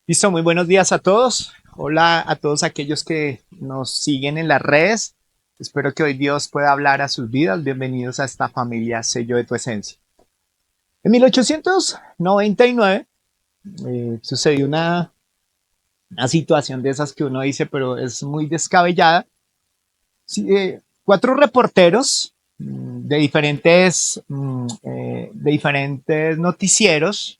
Listo, muy buenos días a todos. Hola a todos aquellos que nos siguen en las redes. Espero que hoy Dios pueda hablar a sus vidas. Bienvenidos a esta familia Sello de tu Esencia. En 1899 sucedió una situación de esas que uno dice, pero es muy descabellada. Sí, cuatro reporteros de diferentes noticieros.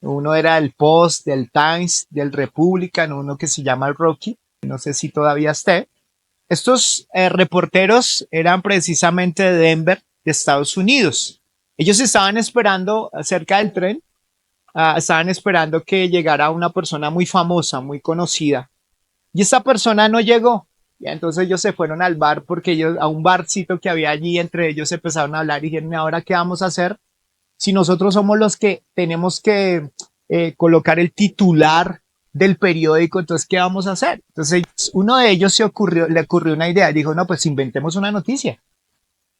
Uno era el Post, del Times, del Republican, uno que se llama el Rocky, no sé si todavía esté. Estos reporteros eran precisamente de Denver, de Estados Unidos. Ellos estaban esperando cerca del tren, estaban esperando que llegara una persona muy famosa, muy conocida. Y esta persona no llegó. Y entonces ellos se fueron al bar porque ellos, a un barcito que había allí, entre ellos empezaron a hablar y dijeron, ¿ahora qué vamos a hacer? Si nosotros somos los que tenemos que colocar el titular del periódico, entonces, ¿qué vamos a hacer? Entonces, uno de ellos le ocurrió una idea, dijo, no, pues inventemos una noticia.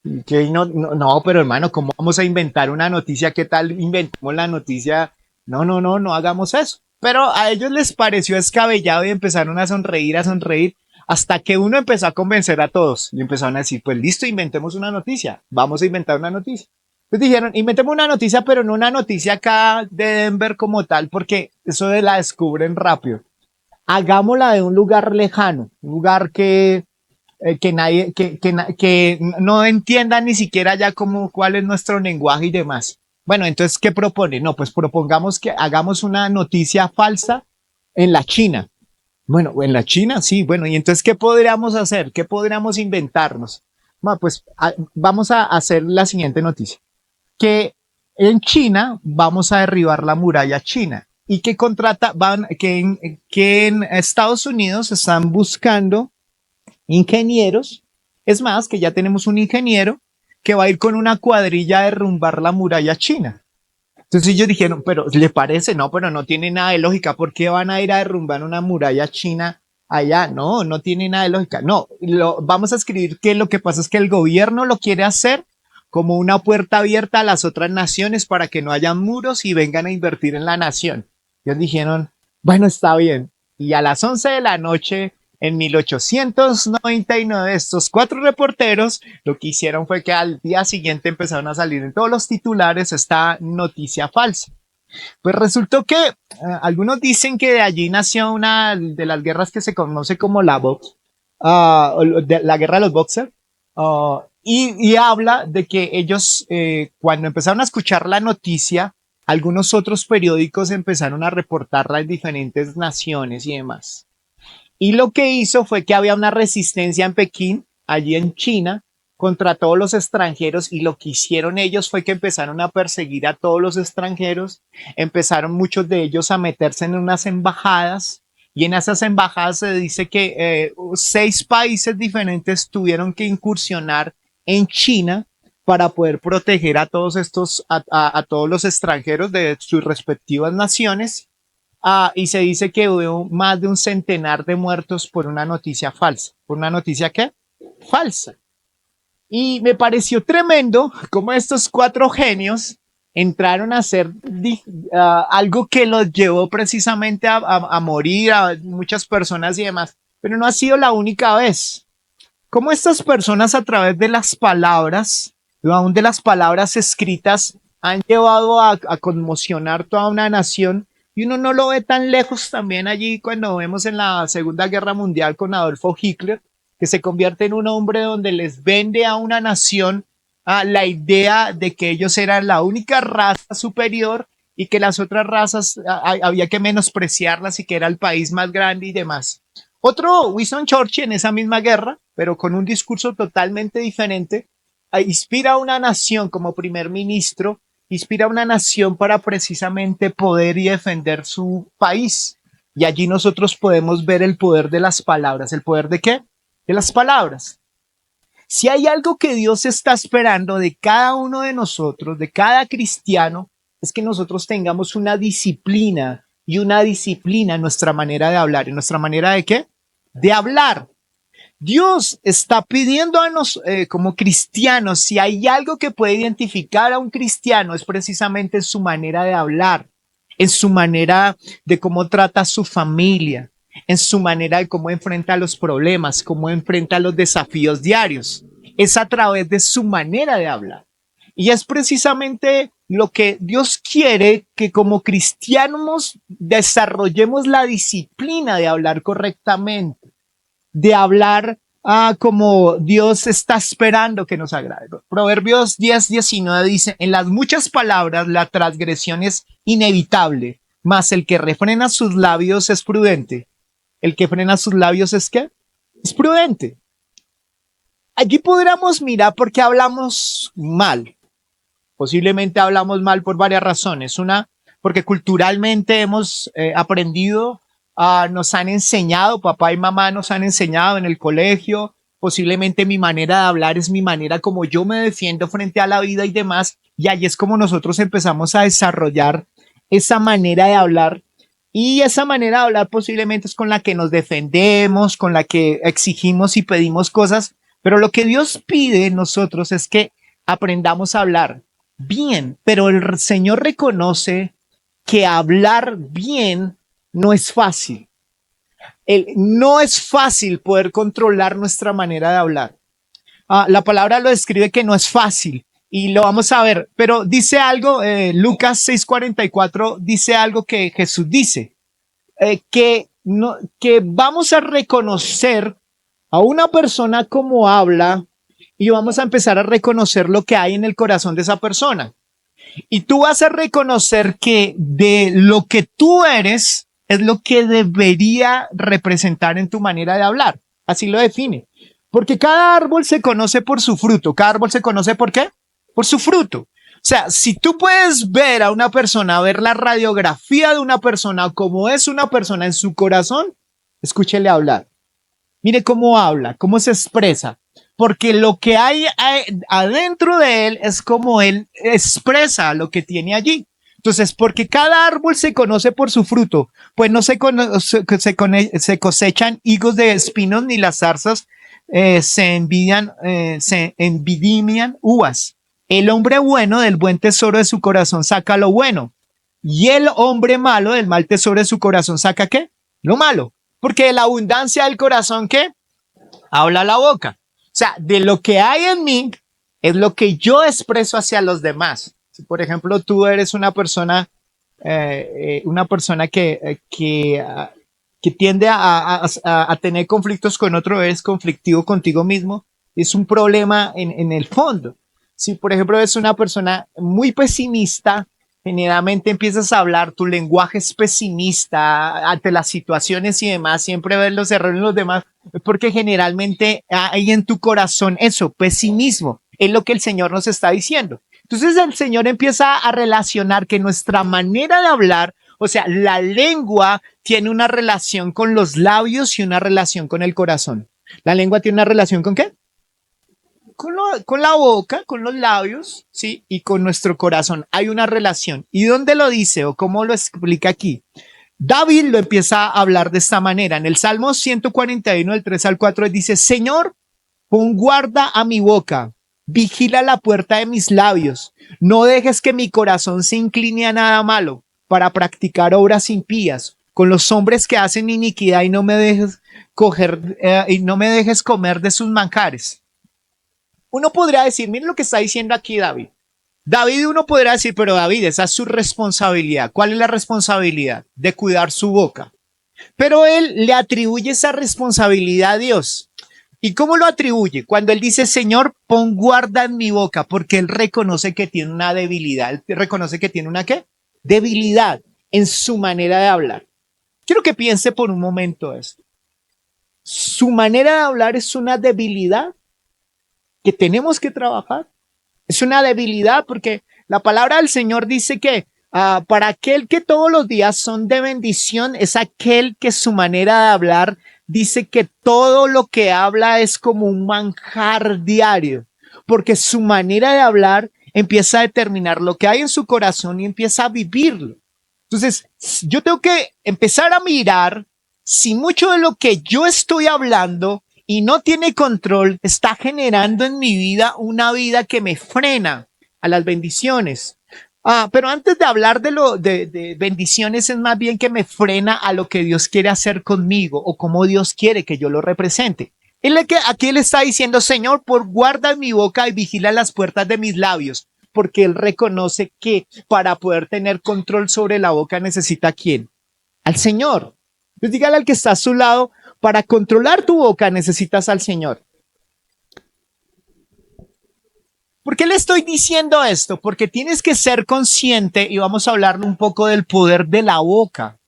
Y que no, pero hermano, ¿cómo vamos a inventar una noticia? ¿Qué tal inventemos la noticia? No hagamos eso. Pero a ellos les pareció descabellado y empezaron a sonreír, hasta que uno empezó a convencer a todos y empezaron a decir, pues listo, inventemos una noticia, vamos a inventar una noticia. Entonces dijeron, inventemos una noticia, pero no una noticia acá de Denver como tal, porque eso de la descubren rápido. Hagámosla de un lugar lejano, un lugar que nadie, que no entienda ni siquiera ya cómo, cuál es nuestro lenguaje y demás. Bueno, entonces, ¿qué propone? No, pues propongamos que hagamos una noticia falsa en la China. Bueno, en la China, sí, bueno, y entonces, ¿qué podríamos hacer? ¿Qué podríamos inventarnos? Bueno, pues vamos a hacer la siguiente noticia, que en China vamos a derribar la muralla china y que en Estados Unidos están buscando ingenieros. Es más, que ya tenemos un ingeniero que va a ir con una cuadrilla a derrumbar la muralla china. Entonces ellos dijeron, pero ¿le parece? No, pero no tiene nada de lógica. ¿Por qué van a ir a derrumbar una muralla china allá? No tiene nada de lógica. No, vamos a escribir que lo que pasa es que el gobierno lo quiere hacer como una puerta abierta a las otras naciones para que no haya muros y vengan a invertir en la nación. Ellos dijeron, bueno, está bien. Y a las 11 de la noche, en 1899, estos cuatro reporteros lo que hicieron fue que al día siguiente empezaron a salir en todos los titulares esta noticia falsa. Pues resultó que algunos dicen que de allí nació una de las guerras que se conoce como la box, la guerra de los boxers, y habla de que ellos, cuando empezaron a escuchar la noticia, algunos otros periódicos empezaron a reportarla en diferentes naciones y demás. Y lo que hizo fue que había una resistencia en Pekín, allí en China, contra todos los extranjeros, y lo que hicieron ellos fue que empezaron a perseguir a todos los extranjeros, empezaron muchos de ellos a meterse en unas embajadas, y en esas embajadas se dice que 6 países diferentes tuvieron que incursionar en China para poder proteger a todos a todos los extranjeros de sus respectivas naciones. Y se dice que hubo más de un centenar de muertos por una noticia falsa. ¿Por una noticia qué? Falsa. Y me pareció tremendo cómo estos cuatro genios entraron a hacer algo que los llevó precisamente a morir a muchas personas y demás. Pero no ha sido la única vez. Cómo estas personas a través de las palabras, aún de las palabras escritas, han llevado a conmocionar toda una nación, y uno no lo ve tan lejos también allí cuando vemos en la Segunda Guerra Mundial con Adolfo Hitler, que se convierte en un hombre donde les vende a una nación la idea de que ellos eran la única raza superior y que las otras razas había que menospreciarlas y que era el país más grande y demás. Otro, Winston Churchill, en esa misma guerra, pero con un discurso totalmente diferente, inspira a una nación como primer ministro, inspira a una nación para precisamente poder y defender su país. Y allí nosotros podemos ver el poder de las palabras. ¿El poder de qué? De las palabras. Si hay algo que Dios está esperando de cada uno de nosotros, de cada cristiano, es que nosotros tengamos una disciplina y una disciplina en nuestra manera de hablar. ¿En nuestra manera de qué? De hablar. Dios está pidiendo a nosotros como cristianos, si hay algo que puede identificar a un cristiano, es precisamente su manera de hablar. en su manera de cómo trata a su familia, en su manera de cómo enfrenta los problemas, cómo enfrenta los desafíos diarios. Es a través de su manera de hablar. Y es precisamente lo que Dios quiere, que como cristianos desarrollemos la disciplina de hablar correctamente, de hablar como Dios está esperando que nos agrade. Proverbios 10:19 dice, en las muchas palabras la transgresión es inevitable, mas el que refrena sus labios es prudente. El que frena sus labios es ¿qué? Es prudente. Allí podríamos mirar por qué hablamos mal. Posiblemente hablamos mal por varias razones. Una, porque culturalmente hemos aprendido, nos han enseñado, papá y mamá nos han enseñado en el colegio. Posiblemente mi manera de hablar es mi manera como yo me defiendo frente a la vida y demás. Y ahí es como nosotros empezamos a desarrollar esa manera de hablar. Y esa manera de hablar posiblemente es con la que nos defendemos, con la que exigimos y pedimos cosas. Pero lo que Dios pide en nosotros es que aprendamos a hablar bien, pero el Señor reconoce que hablar bien no es fácil. No es fácil poder controlar nuestra manera de hablar. La palabra lo describe que no es fácil y lo vamos a ver, pero dice algo, Lucas 6:44 dice algo que Jesús dice, que vamos a reconocer a una persona como habla y vamos a empezar a reconocer lo que hay en el corazón de esa persona. Y tú vas a reconocer que de lo que tú eres es lo que debería representar en tu manera de hablar. Así lo define. Porque cada árbol se conoce por su fruto. ¿Cada árbol se conoce por qué? Por su fruto. O sea, si tú puedes ver a una persona, ver la radiografía de una persona, como es una persona en su corazón, escúchele hablar. Mire cómo habla, cómo se expresa. Porque lo que hay adentro de él es como él expresa lo que tiene allí. Entonces, porque cada árbol se conoce por su fruto, pues no se cosechan higos de espinos ni las zarzas se envidian uvas. El hombre bueno del buen tesoro de su corazón saca lo bueno. Y el hombre malo del mal tesoro de su corazón saca ¿qué? Lo malo. Porque de la abundancia del corazón, ¿qué? Habla la boca. O sea, de lo que hay en mí es lo que yo expreso hacia los demás. Si, por ejemplo, tú eres una persona que tiende a tener conflictos con otro, eres conflictivo contigo mismo, es un problema en el fondo. Si, por ejemplo, eres una persona muy pesimista, generalmente empiezas a hablar, tu lenguaje es pesimista ante las situaciones y demás, siempre ves los errores en los demás, porque generalmente hay en tu corazón eso, pesimismo, es lo que el Señor nos está diciendo. Entonces el Señor empieza a relacionar que nuestra manera de hablar, o sea, la lengua tiene una relación con los labios y una relación con el corazón. ¿La lengua tiene una relación con qué? Con la boca, con los labios, ¿sí? Y con nuestro corazón. Hay una relación. ¿Y dónde lo dice o cómo lo explica aquí? David lo empieza a hablar de esta manera. En el Salmo 141, del 3 al 4, dice, Señor, pon guarda a mi boca, vigila la puerta de mis labios. No dejes que mi corazón se incline a nada malo para practicar obras impías con los hombres que hacen iniquidad y no me dejes comer de sus manjares. Uno podría decir, miren lo que está diciendo aquí David. Uno podría decir, pero David, esa es su responsabilidad. ¿Cuál es la responsabilidad? De cuidar su boca. Pero él le atribuye esa responsabilidad a Dios. ¿Y cómo lo atribuye? Cuando él dice, Señor, pon guarda en mi boca, porque él reconoce que tiene una debilidad. Él reconoce que tiene una ¿qué? Debilidad en su manera de hablar. Quiero que piense por un momento esto. Su manera de hablar es una debilidad que tenemos que trabajar. Es una debilidad porque la palabra del Señor dice que para aquel que todos los días son de bendición es aquel que su manera de hablar dice que todo lo que habla es como un manjar diario, porque su manera de hablar empieza a determinar lo que hay en su corazón y empieza a vivirlo. Entonces, yo tengo que empezar a mirar si mucho de lo que yo estoy hablando y no tiene control, está generando en mi vida una vida que me frena a las bendiciones, Pero antes de hablar de bendiciones, es más bien que me frena a lo que Dios quiere hacer conmigo o cómo Dios quiere que yo lo represente. Aquí él está diciendo, Señor, por guarda mi boca y vigila las puertas de mis labios, porque él reconoce que para poder tener control sobre la boca necesita ¿a quién? Al Señor. Entonces dígale al que está a su lado, para controlar tu boca necesitas al Señor. ¿Por qué le estoy diciendo esto? Porque tienes que ser consciente, y vamos a hablar un poco del poder de la boca,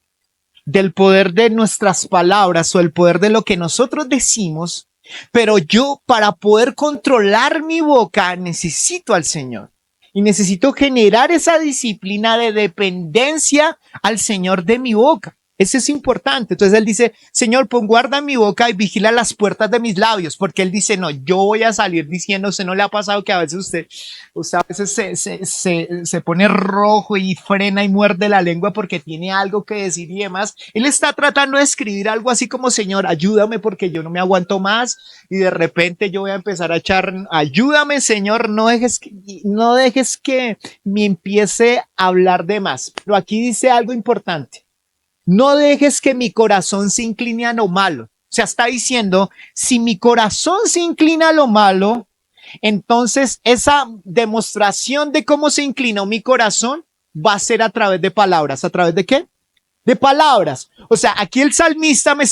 del poder de nuestras palabras o el poder de lo que nosotros decimos, pero yo para poder controlar mi boca necesito al Señor y necesito generar esa disciplina de dependencia al Señor de mi boca. Eso es importante. Entonces él dice, Señor, pon guarda en mi boca y vigila las puertas de mis labios, porque él dice, no, yo voy a salir diciendo, ¿usted no le ha pasado que a veces usted a veces se pone rojo y frena y muerde la lengua porque tiene algo que decir y demás? Él está tratando de escribir algo así como, Señor, ayúdame porque yo no me aguanto más, y de repente yo voy a empezar a echar, ayúdame, Señor, no dejes que me empiece a hablar de más. Pero aquí dice algo importante. No dejes que mi corazón se incline a lo malo. O sea, está diciendo, si mi corazón se inclina a lo malo, entonces esa demostración de cómo se inclinó mi corazón va a ser a través de palabras. ¿A través de qué? De palabras. O sea, aquí el salmista me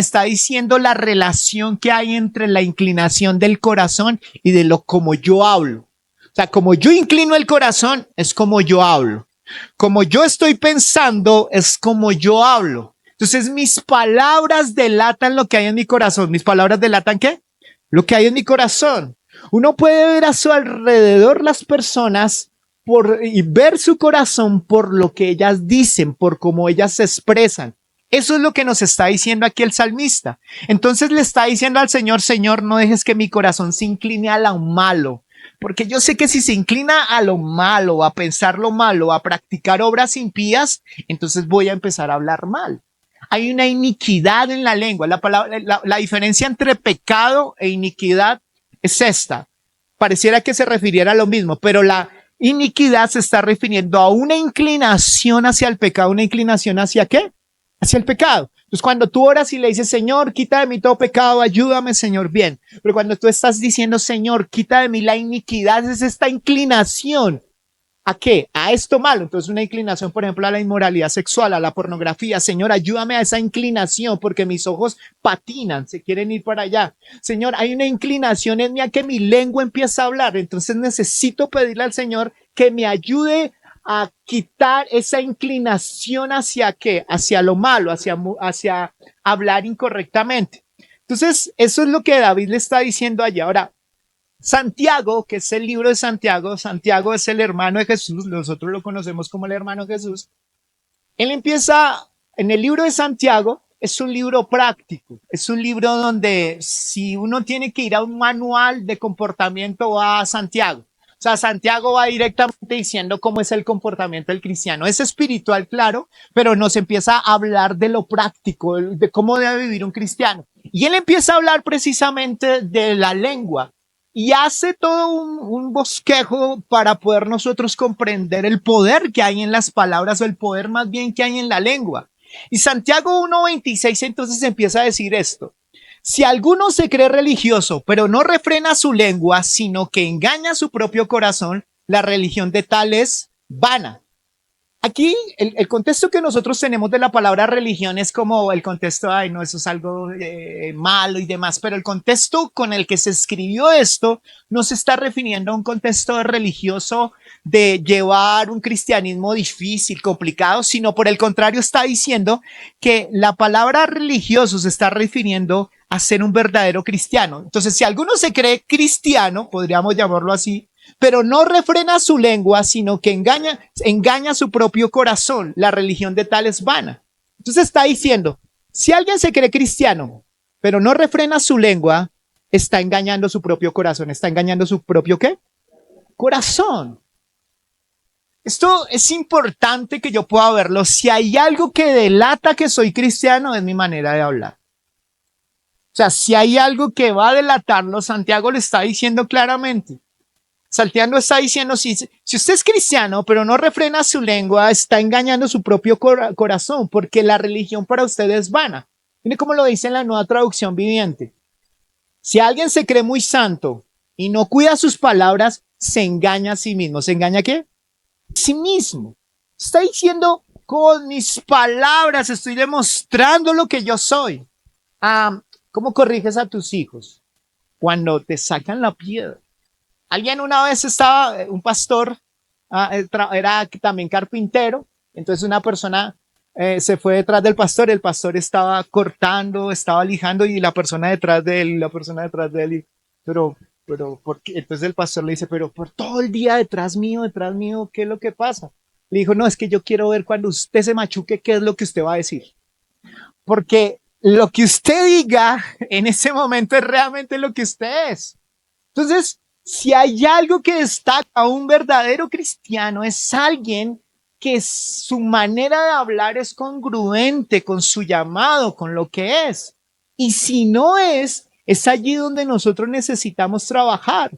está diciendo la relación que hay entre la inclinación del corazón y de lo como yo hablo. O sea, como yo inclino el corazón, es como yo hablo. Como yo estoy pensando, es como yo hablo. Entonces mis palabras delatan lo que hay en mi corazón. ¿Mis palabras delatan qué? Lo que hay en mi corazón. Uno puede ver a su alrededor las personas y ver su corazón por lo que ellas dicen, por cómo ellas se expresan. Eso es lo que nos está diciendo aquí el salmista. Entonces le está diciendo al Señor, Señor, no dejes que mi corazón se incline a lo malo. Porque yo sé que si se inclina a lo malo, a pensar lo malo, a practicar obras impías, entonces voy a empezar a hablar mal. Hay una iniquidad en la lengua. La diferencia entre pecado e iniquidad es esta. Pareciera que se refiriera a lo mismo, pero la iniquidad se está refiriendo a una inclinación hacia el pecado. ¿Una inclinación hacia qué? Hacia el pecado. Entonces, cuando tú oras y le dices, Señor, quita de mí todo pecado, ayúdame, Señor, bien. Pero cuando tú estás diciendo, Señor, quita de mí la iniquidad, es esta inclinación. ¿A qué? A esto malo. Entonces, una inclinación, por ejemplo, a la inmoralidad sexual, a la pornografía. Señor, ayúdame a esa inclinación porque mis ojos patinan, se quieren ir para allá. Señor, hay una inclinación en mí a que mi lengua empiece a hablar. Entonces, necesito pedirle al Señor que me ayude a quitar esa inclinación hacia qué, hacia lo malo, hacia hablar incorrectamente. Entonces, eso es lo que David le está diciendo allá. Ahora, Santiago, que es el libro de Santiago, Santiago es el hermano de Jesús, nosotros lo conocemos como el hermano de Jesús. Él empieza, en el libro de Santiago, es un libro práctico, es un libro donde si uno tiene que ir a un manual de comportamiento, va a Santiago. O sea, Santiago va directamente diciendo cómo es el comportamiento del cristiano. Es espiritual, claro, pero nos empieza a hablar de lo práctico, de cómo debe vivir un cristiano. Y él empieza a hablar precisamente de la lengua y hace todo un bosquejo para poder nosotros comprender el poder que hay en las palabras, o el poder más bien que hay en la lengua. Y Santiago 1:26 entonces empieza a decir esto. Si alguno se cree religioso, pero no refrena su lengua, sino que engaña su propio corazón, la religión de tal es vana. Aquí el contexto que nosotros tenemos de la palabra religión es como el contexto, ay no, eso es algo malo y demás, pero el contexto con el que se escribió esto no se está refiriendo a un contexto religioso de llevar un cristianismo difícil, complicado, sino por el contrario está diciendo que la palabra religioso se está refiriendo a ser un verdadero cristiano. Entonces, si alguno se cree cristiano, podríamos llamarlo así, pero no refrena su lengua, sino que engaña su propio corazón. La religión de tal es vana. Entonces está diciendo, si alguien se cree cristiano, pero no refrena su lengua, está engañando su propio corazón. ¿Está engañando su propio qué? Corazón. Esto es importante que yo pueda verlo. Si hay algo que delata que soy cristiano, es mi manera de hablar. O sea, si hay algo que va a delatarlo, Santiago le está diciendo claramente. Santiago está diciendo, si usted es cristiano, pero no refrena su lengua, está engañando su propio corazón, porque la religión para usted es vana. Mire cómo lo dice en la Nueva Traducción Viviente. Si alguien se cree muy santo y no cuida sus palabras, se engaña a sí mismo. ¿Se engaña qué? A sí mismo. Está diciendo, con mis palabras estoy demostrando lo que yo soy. ¿Cómo corriges a tus hijos? Cuando te sacan la piedra. Alguien una vez estaba, un pastor, era también carpintero, entonces una persona se fue detrás del pastor, el pastor estaba cortando, estaba lijando y la persona detrás de él, ¿por qué? Entonces el pastor le dice, pero por todo el día detrás mío, ¿qué es lo que pasa? Le dijo, no, es que yo quiero ver cuando usted se machuque, ¿qué es lo que usted va a decir? Porque lo que usted diga en ese momento es realmente lo que usted es. Entonces, si hay algo que destaca a un verdadero cristiano, es alguien que su manera de hablar es congruente con su llamado, con lo que es. Y si no es allí donde nosotros necesitamos trabajar.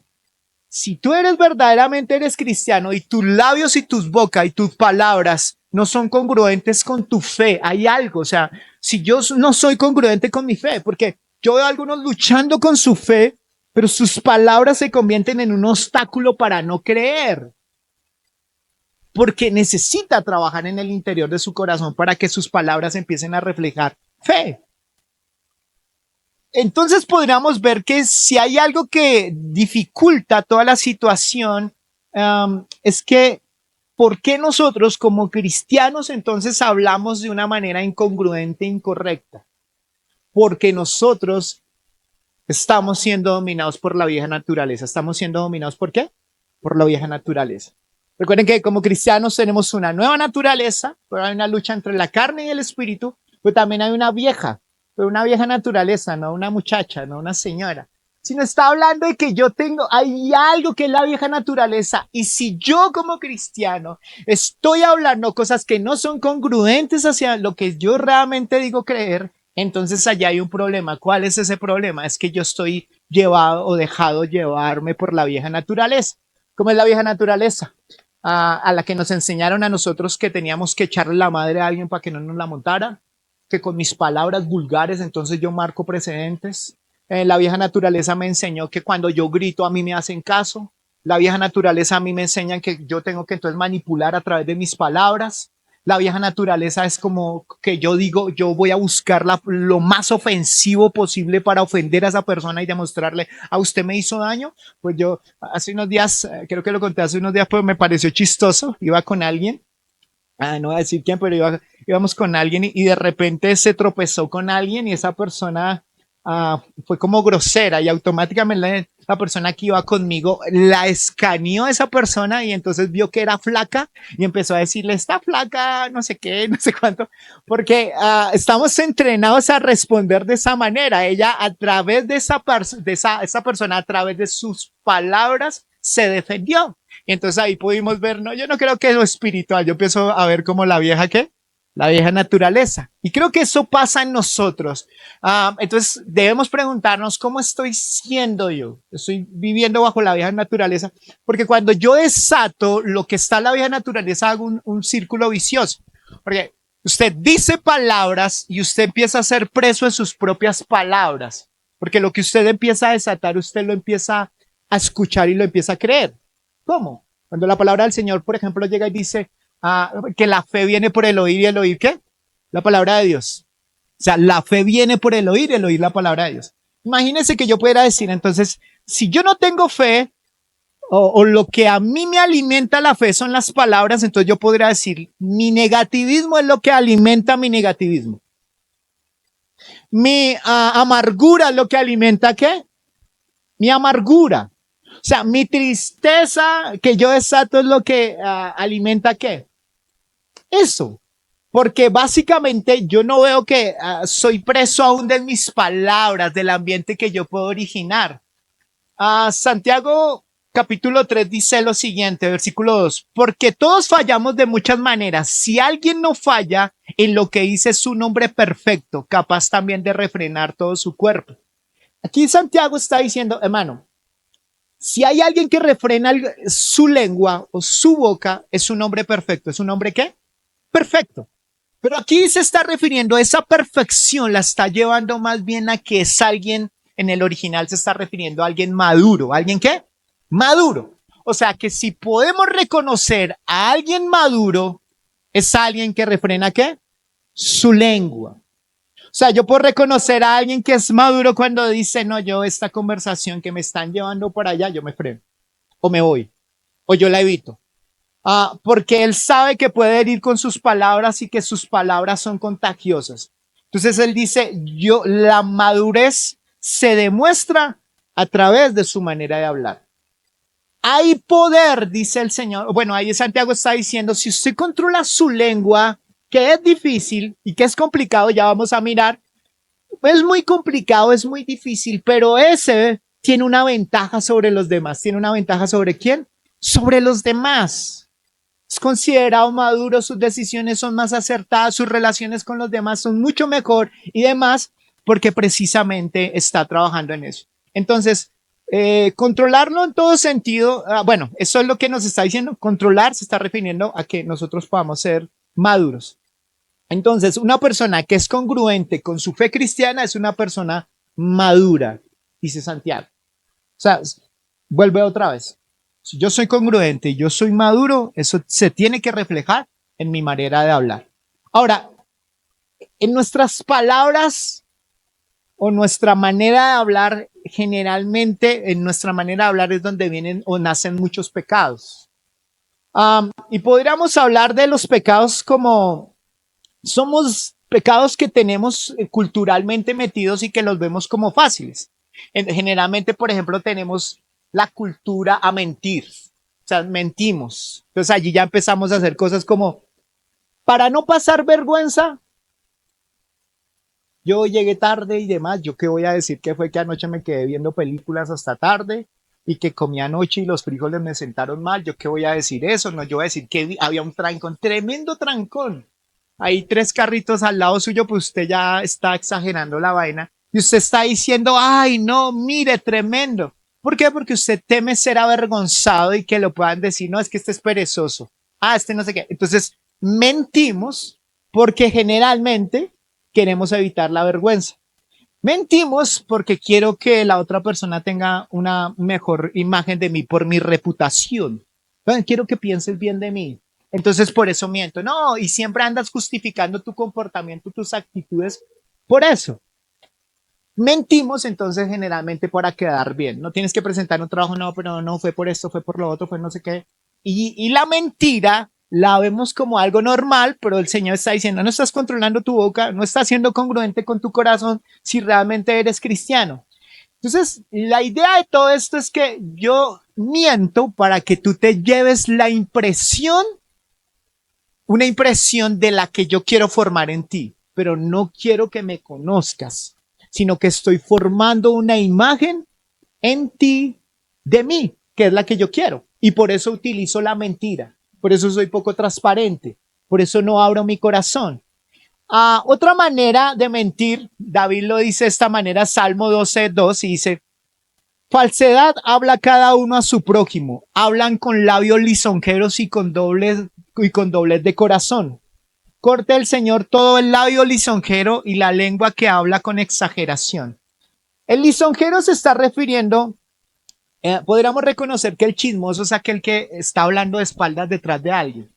Si tú eres cristiano y tus labios y tus bocas y tus palabras no son congruentes con tu fe, hay algo, o sea, si yo no soy congruente con mi fe, porque yo veo a algunos luchando con su fe, pero sus palabras se convierten en un obstáculo para no creer, porque necesita trabajar en el interior de su corazón para que sus palabras empiecen a reflejar fe. Entonces podríamos ver que si hay algo que dificulta toda la situación, es que ¿por qué nosotros como cristianos entonces hablamos de una manera incongruente e incorrecta? Porque nosotros estamos siendo dominados por la vieja naturaleza. ¿Estamos siendo dominados por qué? Por la vieja naturaleza. Recuerden que como cristianos tenemos una nueva naturaleza, pero hay una lucha entre la carne y el espíritu, pero también hay una vieja naturaleza, no una muchacha, no una señora, sino está hablando de que hay algo que es la vieja naturaleza. Y si yo como cristiano estoy hablando cosas que no son congruentes hacia lo que yo realmente digo creer, entonces allá hay un problema. ¿Cuál es ese problema? Es que yo estoy llevado o dejado llevarme por la vieja naturaleza. ¿Cómo es la vieja naturaleza? A la que nos enseñaron a nosotros que teníamos que echarle la madre a alguien para que no nos la montara, que con mis palabras vulgares entonces yo marco precedentes. La vieja naturaleza me enseñó que cuando yo grito a mí me hacen caso. La vieja naturaleza a mí me enseña que yo tengo que entonces manipular a través de mis palabras. La vieja naturaleza es como que yo digo, yo voy a buscar lo más ofensivo posible para ofender a esa persona y demostrarle, ¿a usted me hizo daño? Pues yo hace unos días, creo que lo conté hace unos días, pues me pareció chistoso, iba con alguien, no voy a decir quién, pero íbamos con alguien y de repente se tropezó con alguien y esa persona fue como grosera y automáticamente la persona que iba conmigo la escaneó a esa persona y entonces vio que era flaca y empezó a decirle, está flaca, no sé qué, no sé cuánto, porque estamos entrenados a responder de esa manera. Ella a través de esa persona, a través de sus palabras, se defendió. Y entonces ahí pudimos ver, no, yo no creo que es lo espiritual, yo empiezo a ver como la vieja la vieja naturaleza. Y creo que eso pasa en nosotros. Entonces debemos preguntarnos, ¿cómo estoy siendo yo? ¿Estoy viviendo bajo la vieja naturaleza? Porque cuando yo desato lo que está en la vieja naturaleza, hago un círculo vicioso. Porque usted dice palabras y usted empieza a ser preso de sus propias palabras. Porque lo que usted empieza a desatar, usted lo empieza a escuchar y lo empieza a creer. ¿Cómo? Cuando la palabra del Señor, por ejemplo, llega y dice que la fe viene por el oír y el oír, ¿qué? La palabra de Dios. O sea, la fe viene por el oír la palabra de Dios. Imagínense que yo pudiera decir, entonces, si yo no tengo fe, o lo que a mí me alimenta la fe son las palabras, entonces yo podría decir, mi negativismo es lo que alimenta mi negativismo. Mi amargura es lo que alimenta, ¿qué? Mi amargura. O sea, mi tristeza que yo desato es lo que alimenta ¿qué? Eso. Porque básicamente yo no veo que soy preso aún de mis palabras, del ambiente que yo puedo originar. Santiago capítulo 3 dice lo siguiente, versículo 2. Porque todos fallamos de muchas maneras. Si alguien no falla en lo que dice es un hombre perfecto, capaz también de refrenar todo su cuerpo. Aquí Santiago está diciendo, hermano, Si hay alguien que refrena su lengua o su boca, es un hombre perfecto. ¿Es un hombre qué? Perfecto. Pero aquí se está refiriendo a esa perfección, la está llevando más bien a que es alguien, en el original se está refiriendo a alguien maduro. ¿Alguien qué? Maduro. O sea que si podemos reconocer a alguien maduro, es alguien que refrena qué? Su lengua. O sea, yo puedo reconocer a alguien que es maduro cuando dice, no, yo esta conversación que me están llevando por allá, yo me freno, o me voy, o yo la evito. Porque él sabe que puede herir con sus palabras y que sus palabras son contagiosas. Entonces él dice, la madurez se demuestra a través de su manera de hablar. Hay poder, dice el Señor. Bueno, ahí Santiago está diciendo, si usted controla su lengua, que es difícil y que es complicado, ya vamos a mirar, es muy complicado, es muy difícil, pero ese tiene una ventaja sobre los demás. ¿Tiene una ventaja sobre quién? Sobre los demás. Es considerado maduro, sus decisiones son más acertadas, sus relaciones con los demás son mucho mejor y demás, porque precisamente está trabajando en eso. Entonces, controlarlo en todo sentido, bueno, eso es lo que nos está diciendo. Controlar se está refiriendo a que nosotros podamos ser maduros. Entonces, una persona que es congruente con su fe cristiana es una persona madura, dice Santiago. O sea, vuelve otra vez. Si yo soy congruente y yo soy maduro, eso se tiene que reflejar en mi manera de hablar. Ahora, en nuestras palabras o nuestra manera de hablar, generalmente en nuestra manera de hablar es donde vienen o nacen muchos pecados. Y podríamos hablar de los pecados como somos pecados que tenemos culturalmente metidos y que los vemos como fáciles. Generalmente, por ejemplo, tenemos la cultura a mentir. O sea, mentimos. Entonces allí ya empezamos a hacer cosas como, para no pasar vergüenza, yo llegué tarde y demás. ¿Yo qué voy a decir? Que fue que anoche me quedé viendo películas hasta tarde y que comí anoche y los frijoles me sentaron mal. ¿Yo qué voy a decir eso? No, yo voy a decir que había un trancón, tremendo trancón. Hay 3 carritos al lado suyo, pues usted ya está exagerando la vaina. Y usted está diciendo, ay, no, mire, tremendo. ¿Por qué? Porque usted teme ser avergonzado y que lo puedan decir, no, es que este es perezoso. Este no sé qué. Entonces, mentimos porque generalmente queremos evitar la vergüenza. Mentimos porque quiero que la otra persona tenga una mejor imagen de mí por mi reputación. Bueno, quiero que pienses bien de mí. Entonces por eso miento. No, y siempre andas justificando tu comportamiento, tus actitudes por eso. Mentimos entonces generalmente para quedar bien. No tienes que presentar un trabajo, no, pero no fue por esto, fue por lo otro, fue no sé qué. Y la mentira la vemos como algo normal, pero el Señor está diciendo, no estás controlando tu boca, no estás siendo congruente con tu corazón si realmente eres cristiano. Entonces, la idea de todo esto es que yo miento para que tú te lleves la impresión, una impresión de la que yo quiero formar en ti, pero no quiero que me conozcas, sino que estoy formando una imagen en ti de mí, que es la que yo quiero. Y por eso utilizo la mentira. Por eso soy poco transparente. Por eso no abro mi corazón. Otra manera de mentir, David lo dice de esta manera, Salmo 12:2, y dice, falsedad habla cada uno a su prójimo. Hablan con labios lisonjeros y con doblez de corazón. Corte el Señor todo el labio lisonjero y la lengua que habla con exageración. El lisonjero se está refiriendo, podríamos reconocer que el chismoso es aquel que está hablando de espaldas detrás de alguien.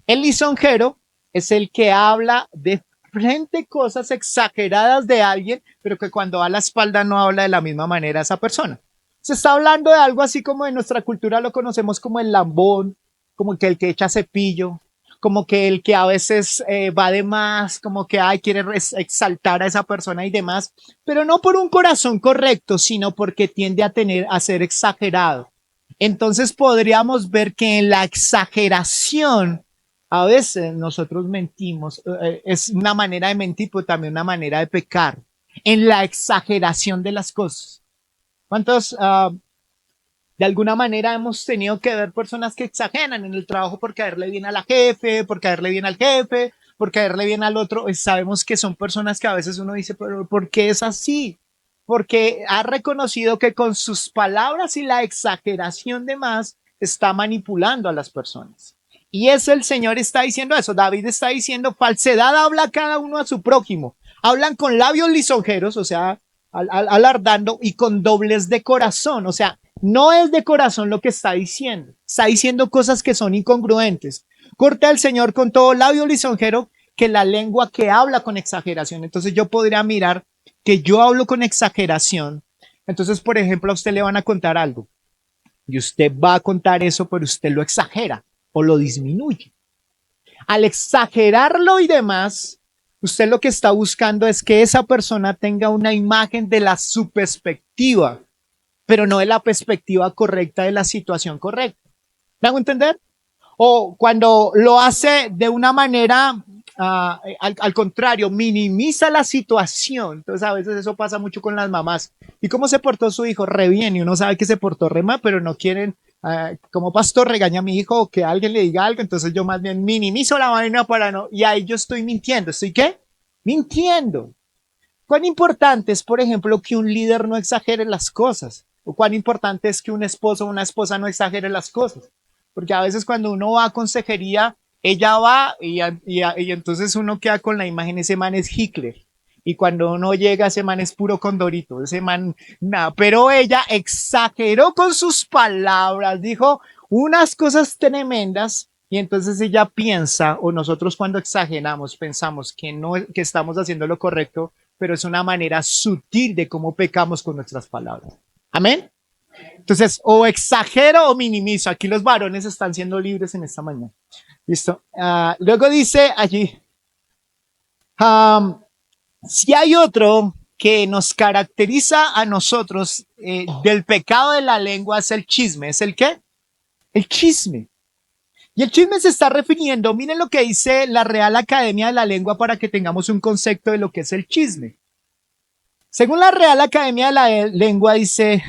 El lisonjero es el que habla de frente cosas exageradas de alguien, pero que cuando va a la espalda no habla de la misma manera a esa persona. Se está hablando de algo así como en nuestra cultura lo conocemos como el lambón, como que el que echa cepillo, como que el que a veces va de más, como que quiere exaltar a esa persona y demás, pero no por un corazón correcto, sino porque tiende a ser exagerado. Entonces podríamos ver que en la exageración a veces nosotros mentimos, es una manera de mentir, pero también una manera de pecar, en la exageración de las cosas. ¿Cuántos de alguna manera hemos tenido que ver personas que exageran en el trabajo por caerle bien a la jefe, por caerle bien al jefe, por caerle bien al otro? Sabemos que son personas que a veces uno dice, pero ¿por qué es así? porque ha reconocido que con sus palabras y la exageración de más está manipulando a las personas. Y eso el Señor está diciendo eso. David está diciendo, falsedad habla cada uno a su prójimo. Hablan con labios lisonjeros, o sea, alardando, y con doblez de corazón. O sea, no es de corazón lo que está diciendo. Está diciendo cosas que son incongruentes. Corta el Señor con todo labio lisonjero que la lengua que habla con exageración. Entonces yo podría mirar que yo hablo con exageración. Entonces, por ejemplo, a usted le van a contar algo y usted va a contar eso, pero usted lo exagera o lo disminuye. Al exagerarlo y demás, usted lo que está buscando es que esa persona tenga una imagen de su perspectiva, pero no de la perspectiva correcta de la situación correcta. ¿Me hago entender? O cuando lo hace de una manera, al contrario, minimiza la situación. Entonces a veces eso pasa mucho con las mamás. ¿Y cómo se portó su hijo? Re bien, y uno sabe que se portó re mal, pero no quieren, como pastor regaña a mi hijo o que alguien le diga algo, entonces yo más bien minimizo la vaina para no, y ahí yo estoy mintiendo. ¿Estoy qué? Mintiendo. ¿Cuán importante es, por ejemplo, que un líder no exagere las cosas? ¿O cuán importante es que un esposo o una esposa no exagere las cosas? Porque a veces cuando uno va a consejería, ella va y entonces uno queda con la imagen, ese man es Hitler. Y cuando uno llega, ese man es puro condorito, ese man, nada. Pero ella exageró con sus palabras, dijo unas cosas tremendas. Y entonces ella piensa, o nosotros cuando exageramos, pensamos que no, que estamos haciendo lo correcto, pero es una manera sutil de cómo pecamos con nuestras palabras. Amén. Entonces, o exagero o minimizo. Aquí los varones están siendo libres en esta mañana. Listo. Luego dice allí, si hay otro que nos caracteriza a nosotros del pecado de la lengua, es el chisme. ¿Es el qué? El chisme. Y el chisme se está refiriendo, miren lo que dice la Real Academia de la Lengua para que tengamos un concepto de lo que es el chisme. Según la Real Academia de la Lengua dice,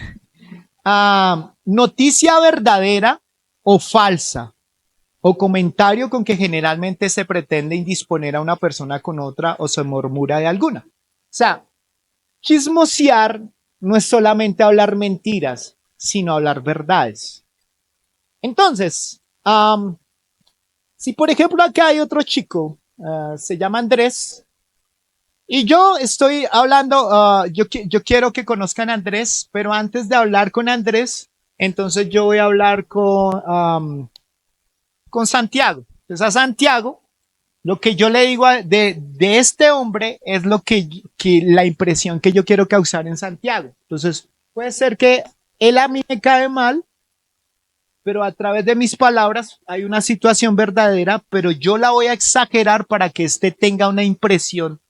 noticia verdadera o falsa, o comentario con que generalmente se pretende indisponer a una persona con otra o se murmura de alguna. O sea, chismosear no es solamente hablar mentiras, sino hablar verdades. Entonces, si por ejemplo acá hay otro chico, se llama Andrés, y yo estoy hablando, yo quiero que conozcan a Andrés, pero antes de hablar con Andrés, entonces yo voy a hablar con Santiago. Entonces a Santiago, lo que yo le digo de este hombre es lo que la impresión que yo quiero causar en Santiago. Entonces puede ser que él a mí me cae mal, pero a través de mis palabras hay una situación verdadera, pero yo la voy a exagerar para que éste tenga una impresión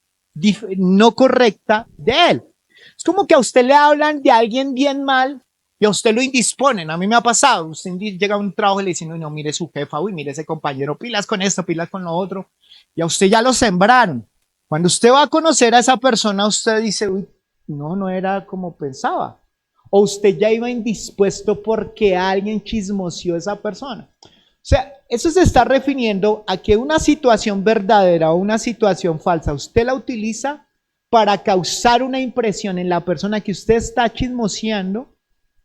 no correcta de él. Es como que a usted le hablan de alguien bien mal y a usted lo indisponen. A mí me ha pasado. Usted llega a un trabajo y le dicen, no, mire su jefa, uy, mire ese compañero, pilas con esto, pilas con lo otro. Y a usted ya lo sembraron. Cuando usted va a conocer a esa persona, usted dice, uy, no era como pensaba. O usted ya iba indispuesto porque alguien chismoseó a esa persona. O sea, eso se está refiriendo a que una situación verdadera o una situación falsa, usted la utiliza para causar una impresión en la persona que usted está chismoseando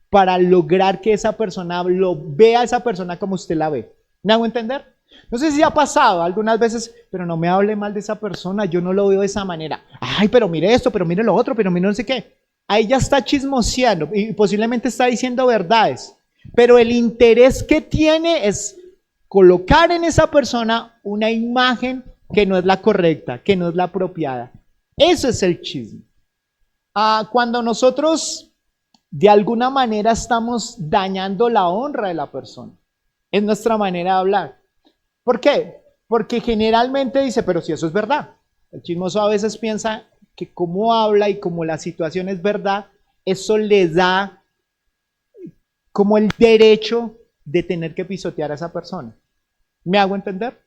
para lograr que esa persona lo vea a esa persona como usted la ve. ¿Me hago entender? No sé si ha pasado algunas veces, pero no me hable mal de esa persona, yo no lo veo de esa manera. Ay, pero mire esto, pero mire lo otro, pero mire no sé qué. Ahí ya está chismoseando y posiblemente está diciendo verdades, pero el interés que tiene es colocar en esa persona una imagen que no es la correcta, que no es la apropiada. Eso es el chisme. Cuando nosotros de alguna manera estamos dañando la honra de la persona, es nuestra manera de hablar. ¿Por qué? Porque generalmente dice, pero si eso es verdad. El chismoso a veces piensa que como habla y como la situación es verdad, eso le da como el derecho de tener que pisotear a esa persona. ¿Me hago entender?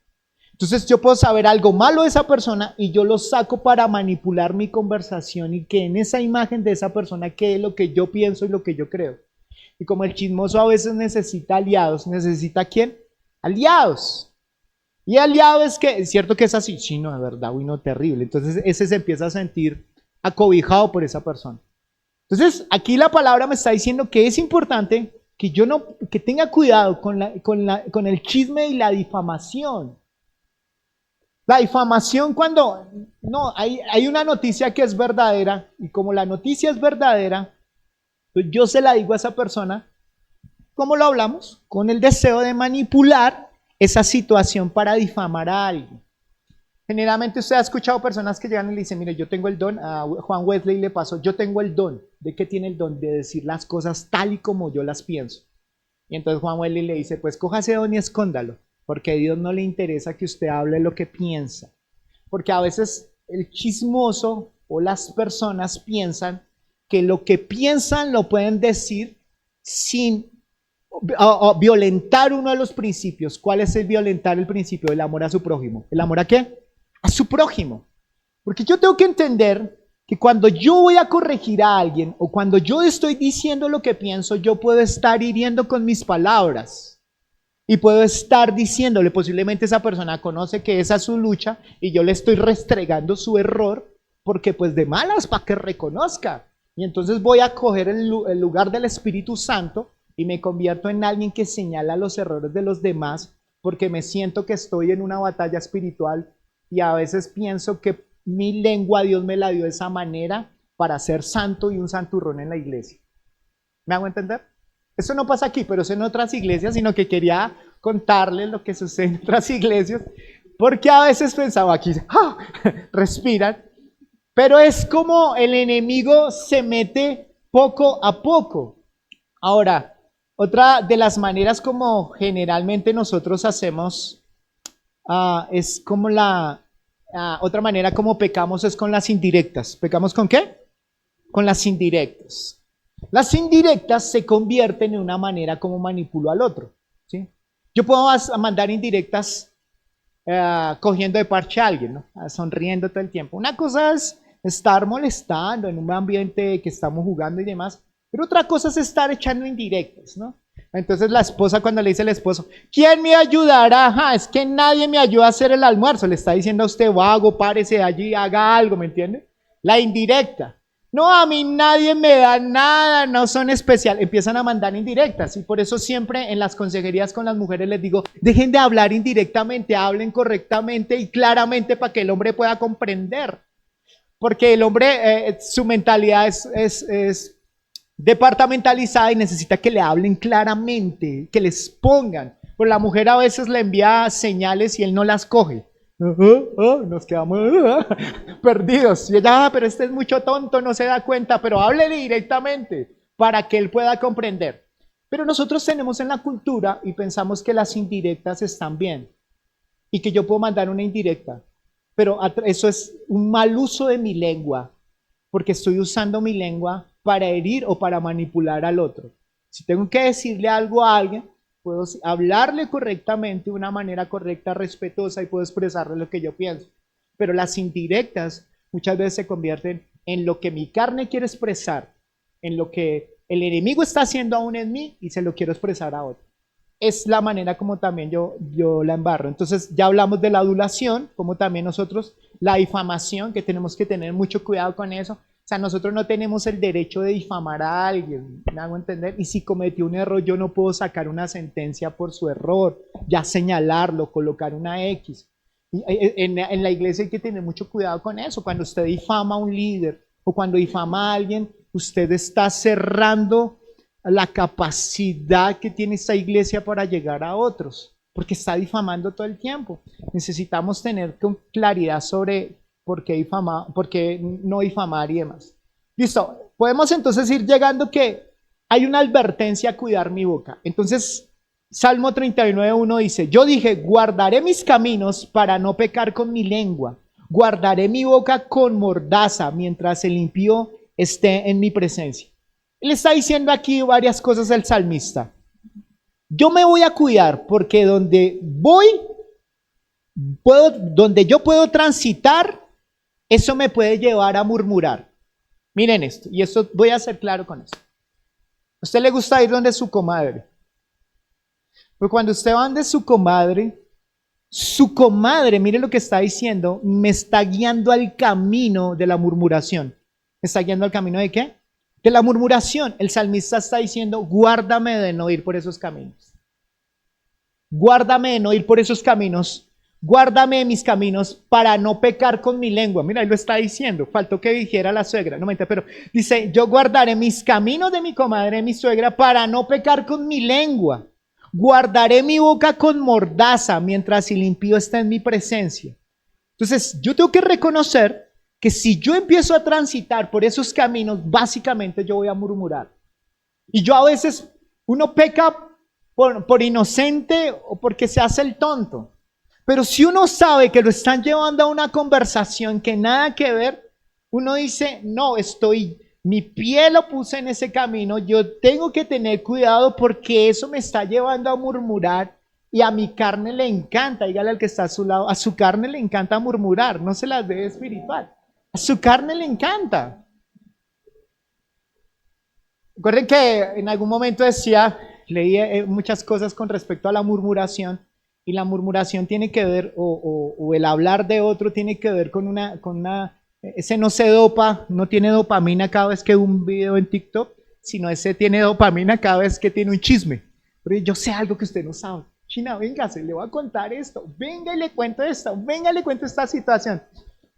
Entonces yo puedo saber algo malo de esa persona y yo lo saco para manipular mi conversación y que en esa imagen de esa persona quede lo que yo pienso y lo que yo creo. Y como el chismoso a veces necesita aliados, ¿necesita quién? Aliados. Y aliado es que, es cierto que es así, sí, no, de verdad, uy, no, terrible. Entonces ese se empieza a sentir acobijado por esa persona. Entonces, aquí la palabra me está diciendo que es importante que yo no, que tenga cuidado con el chisme y la difamación. La difamación cuando, no, hay una noticia que es verdadera y como la noticia es verdadera, pues yo se la digo a esa persona, ¿cómo lo hablamos? Con el deseo de manipular esa situación para difamar a alguien. Generalmente usted ha escuchado personas que llegan y le dicen, mire, yo tengo el don, a Juan Wesley le pasó, yo tengo el don. ¿De qué tiene el don? De decir las cosas tal y como yo las pienso. Y entonces Juan Wesley le dice, pues coja ese don y escóndalo, porque a Dios no le interesa que usted hable lo que piensa. Porque a veces el chismoso o las personas piensan que lo que piensan lo pueden decir sin violentar uno de los principios. ¿Cuál es el violentar el principio? El amor a su prójimo. ¿El amor a qué? A su prójimo. Porque yo tengo que entender que cuando yo voy a corregir a alguien o cuando yo estoy diciendo lo que pienso, yo puedo estar hiriendo con mis palabras y puedo estar diciéndole, posiblemente esa persona conoce que esa es su lucha y yo le estoy restregando su error porque pues de malas para que reconozca. Y entonces voy a coger el lugar del Espíritu Santo y me convierto en alguien que señala los errores de los demás porque me siento que estoy en una batalla espiritual y a veces pienso que mi lengua Dios me la dio de esa manera para ser santo y un santurrón en la iglesia. ¿Me hago entender? Eso no pasa aquí, pero es en otras iglesias, sino que quería contarles lo que sucede en otras iglesias, porque a veces pensaba aquí, ¡ah! Respiran, pero es como el enemigo se mete poco a poco. Ahora, otra de las maneras como generalmente nosotros hacemos es como otra manera como pecamos es con las indirectas. ¿Pecamos con qué? Con las indirectas. Las indirectas se convierten en una manera como manipulo al otro, ¿sí? Yo puedo mandar indirectas cogiendo de parche a alguien, ¿no? Sonriendo todo el tiempo. Una cosa es estar molestando en un ambiente que estamos jugando y demás, pero otra cosa es estar echando indirectas, ¿no? Entonces la esposa cuando le dice al esposo, ¿quién me ayudará? Ajá, es que nadie me ayuda a hacer el almuerzo. Le está diciendo a usted, vago, párese allí, haga algo, ¿me entiende? La indirecta. No, a mí nadie me da nada, no son especial. Empiezan a mandar indirectas y por eso siempre en las consejerías con las mujeres les digo, dejen de hablar indirectamente, hablen correctamente y claramente para que el hombre pueda comprender. Porque el hombre, su mentalidad es departamentalizada y necesita que le hablen claramente, que les pongan. Pero la mujer a veces le envía señales y él no las coge. Nos quedamos perdidos. Y ella, pero este es mucho tonto, no se da cuenta, pero háblele directamente para que él pueda comprender. Pero nosotros tenemos en la cultura y pensamos que las indirectas están bien y que yo puedo mandar una indirecta. Pero eso es un mal uso de mi lengua, porque estoy usando mi lengua para herir o para manipular al otro. Si tengo que decirle algo a alguien, puedo hablarle correctamente, de una manera correcta, respetuosa y puedo expresarle lo que yo pienso. Pero las indirectas muchas veces se convierten en lo que mi carne quiere expresar, en lo que el enemigo está haciendo aún en mí y se lo quiero expresar a otro. Es la manera como también yo la embarro. Entonces ya hablamos de la adulación, como también nosotros, la difamación, que tenemos que tener mucho cuidado con eso. O sea, nosotros no tenemos el derecho de difamar a alguien, ¿me hago entender? Y si cometió un error, yo no puedo sacar una sentencia por su error, ya señalarlo, colocar una X. En la iglesia hay que tener mucho cuidado con eso. Cuando usted difama a un líder o cuando difama a alguien, usted está cerrando la capacidad que tiene esta iglesia para llegar a otros, porque está difamando todo el tiempo. Necesitamos tener claridad sobre por qué no difamar y demás. Listo, podemos entonces ir llegando que hay una advertencia a cuidar mi boca. Entonces, Salmo 39:1 dice, yo dije, guardaré mis caminos para no pecar con mi lengua, guardaré mi boca con mordaza mientras el impío esté en mi presencia. Él está diciendo aquí varias cosas el salmista. Yo me voy a cuidar porque donde yo puedo transitar, eso me puede llevar a murmurar. Miren esto, y esto voy a ser claro con esto. ¿A usted le gusta ir donde su comadre? Pues cuando usted va donde su comadre, mire lo que está diciendo, me está guiando al camino de la murmuración. ¿Me está guiando al camino de qué? De la murmuración, el salmista está diciendo, guárdame de no ir por esos caminos. Guárdame de no ir por esos caminos. Guárdame de mis caminos para no pecar con mi lengua. Mira, él lo está diciendo. Faltó que dijera la suegra. No me entiendo, pero dice, yo guardaré mis caminos de mi comadre, de mi suegra, para no pecar con mi lengua. Guardaré mi boca con mordaza mientras el impío está en mi presencia. Entonces, yo tengo que reconocer que si yo empiezo a transitar por esos caminos, básicamente yo voy a murmurar. Y yo a veces, uno peca por inocente o porque se hace el tonto. Pero si uno sabe que lo están llevando a una conversación que nada que ver, uno dice, no, mi pie lo puse en ese camino, yo tengo que tener cuidado porque eso me está llevando a murmurar y a mi carne le encanta, dígale al que está a su lado, a su carne le encanta murmurar, no se las dé espiritual, a su carne le encanta. Recuerden que en algún momento leí muchas cosas con respecto a la murmuración, y la murmuración tiene que ver, o el hablar de otro tiene que ver con ese no se dopa, no tiene dopamina cada vez que ve un video en TikTok, sino ese tiene dopamina cada vez que tiene un chisme. Pero yo sé algo que usted no sabe. China, véngase, le voy a contar esto, venga y le cuento esto, venga y le cuento esta situación.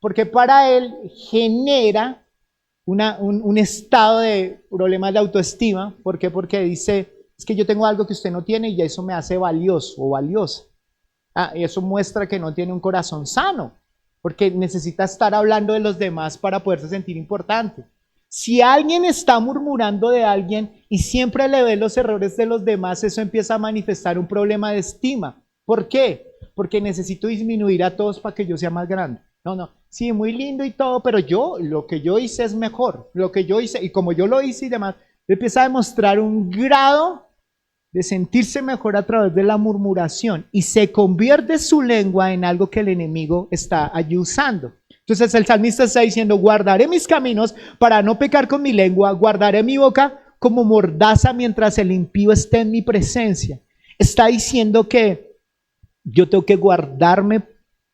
Porque para él genera un estado de problemas de autoestima. ¿Por qué? Porque dice, es que yo tengo algo que usted no tiene y eso me hace valioso o valiosa. Y eso muestra que no tiene un corazón sano, porque necesita estar hablando de los demás para poderse sentir importante. Si alguien está murmurando de alguien y siempre le ve los errores de los demás, eso empieza a manifestar un problema de estima. ¿Por qué? Porque necesito disminuir a todos para que yo sea más grande. No, sí, muy lindo y todo, pero lo que yo hice es mejor. Lo que yo hice, y como yo lo hice y demás, empieza a demostrar un grado de sentirse mejor a través de la murmuración y se convierte su lengua en algo que el enemigo está allí usando. Entonces el salmista está diciendo, guardaré mis caminos para no pecar con mi lengua, guardaré mi boca como mordaza mientras el impío esté en mi presencia. Está diciendo que yo tengo que guardarme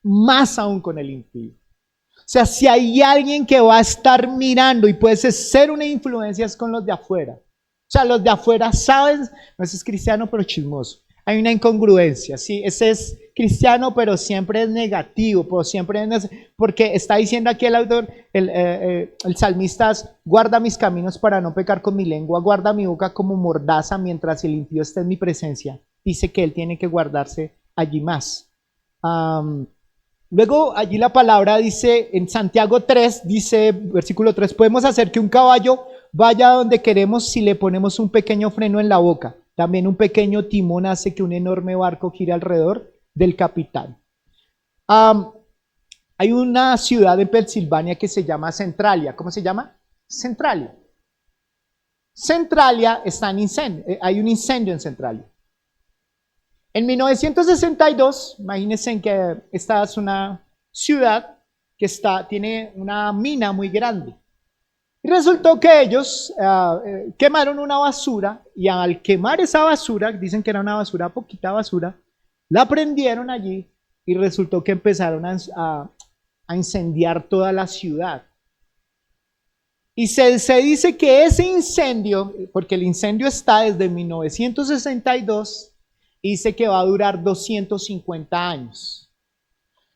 más aún con el impío. O sea, si hay alguien que va a estar mirando y puede ser una influencia es con los de afuera. O sea, los de afuera saben, no, ese es cristiano pero chismoso. Hay una incongruencia, ¿sí? Ese es cristiano pero siempre es negativo, porque está diciendo aquí el autor, el salmista, guarda mis caminos para no pecar con mi lengua, guarda mi boca como mordaza mientras el impío esté en mi presencia. Dice que él tiene que guardarse allí más. Luego allí la palabra dice, en Santiago 3, dice, versículo 3, podemos hacer que un caballo vaya donde queremos si le ponemos un pequeño freno en la boca. También un pequeño timón hace que un enorme barco gire alrededor del capitán. Hay una ciudad en Pensilvania que se llama Centralia. ¿Cómo se llama? Centralia. Centralia está en incendio. Hay un incendio en Centralia. En 1962, imagínense que esta es una ciudad que tiene una mina muy grande. Y resultó que ellos quemaron una basura y al quemar esa basura, dicen que era una basura, poquita basura, la prendieron allí y resultó que empezaron a incendiar toda la ciudad. Y se dice que ese incendio, porque el incendio está desde 1962, dice que va a durar 250 años.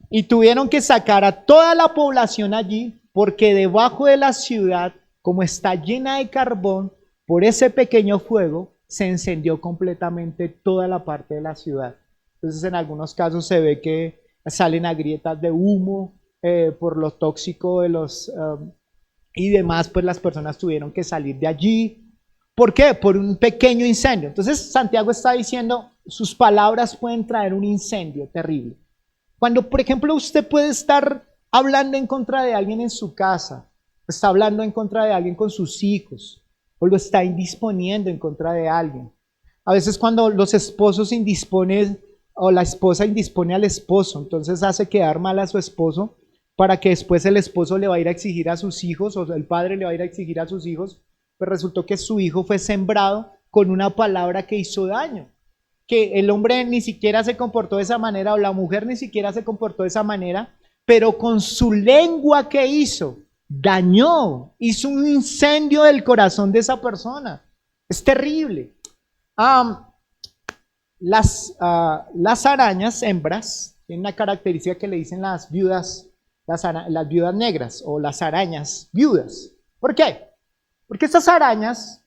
Y tuvieron que sacar a toda la población allí porque debajo de la ciudad, como está llena de carbón, por ese pequeño fuego se encendió completamente toda la parte de la ciudad. Entonces en algunos casos se ve que salen grietas de humo por lo tóxico de y demás, pues las personas tuvieron que salir de allí. ¿Por qué? Por un pequeño incendio. Entonces Santiago está diciendo, sus palabras pueden traer un incendio terrible. Cuando, por ejemplo, usted puede estar hablando en contra de alguien en su casa, está hablando en contra de alguien con sus hijos, o lo está indisponiendo en contra de alguien. A veces cuando los esposos indisponen, o la esposa indispone al esposo, entonces hace quedar mal a su esposo, para que después el esposo le va a ir a exigir a sus hijos, o el padre le va a ir a exigir a sus hijos, pues resultó que su hijo fue sembrado con una palabra que hizo daño. Que el hombre ni siquiera se comportó de esa manera, o la mujer ni siquiera se comportó de esa manera, pero con su lengua, ¿qué hizo? dañó, hizo un incendio del corazón de esa persona. Es terrible. Las arañas hembras tienen una característica que le dicen las viudas, las viudas negras o las arañas viudas. ¿Por qué? Porque estas arañas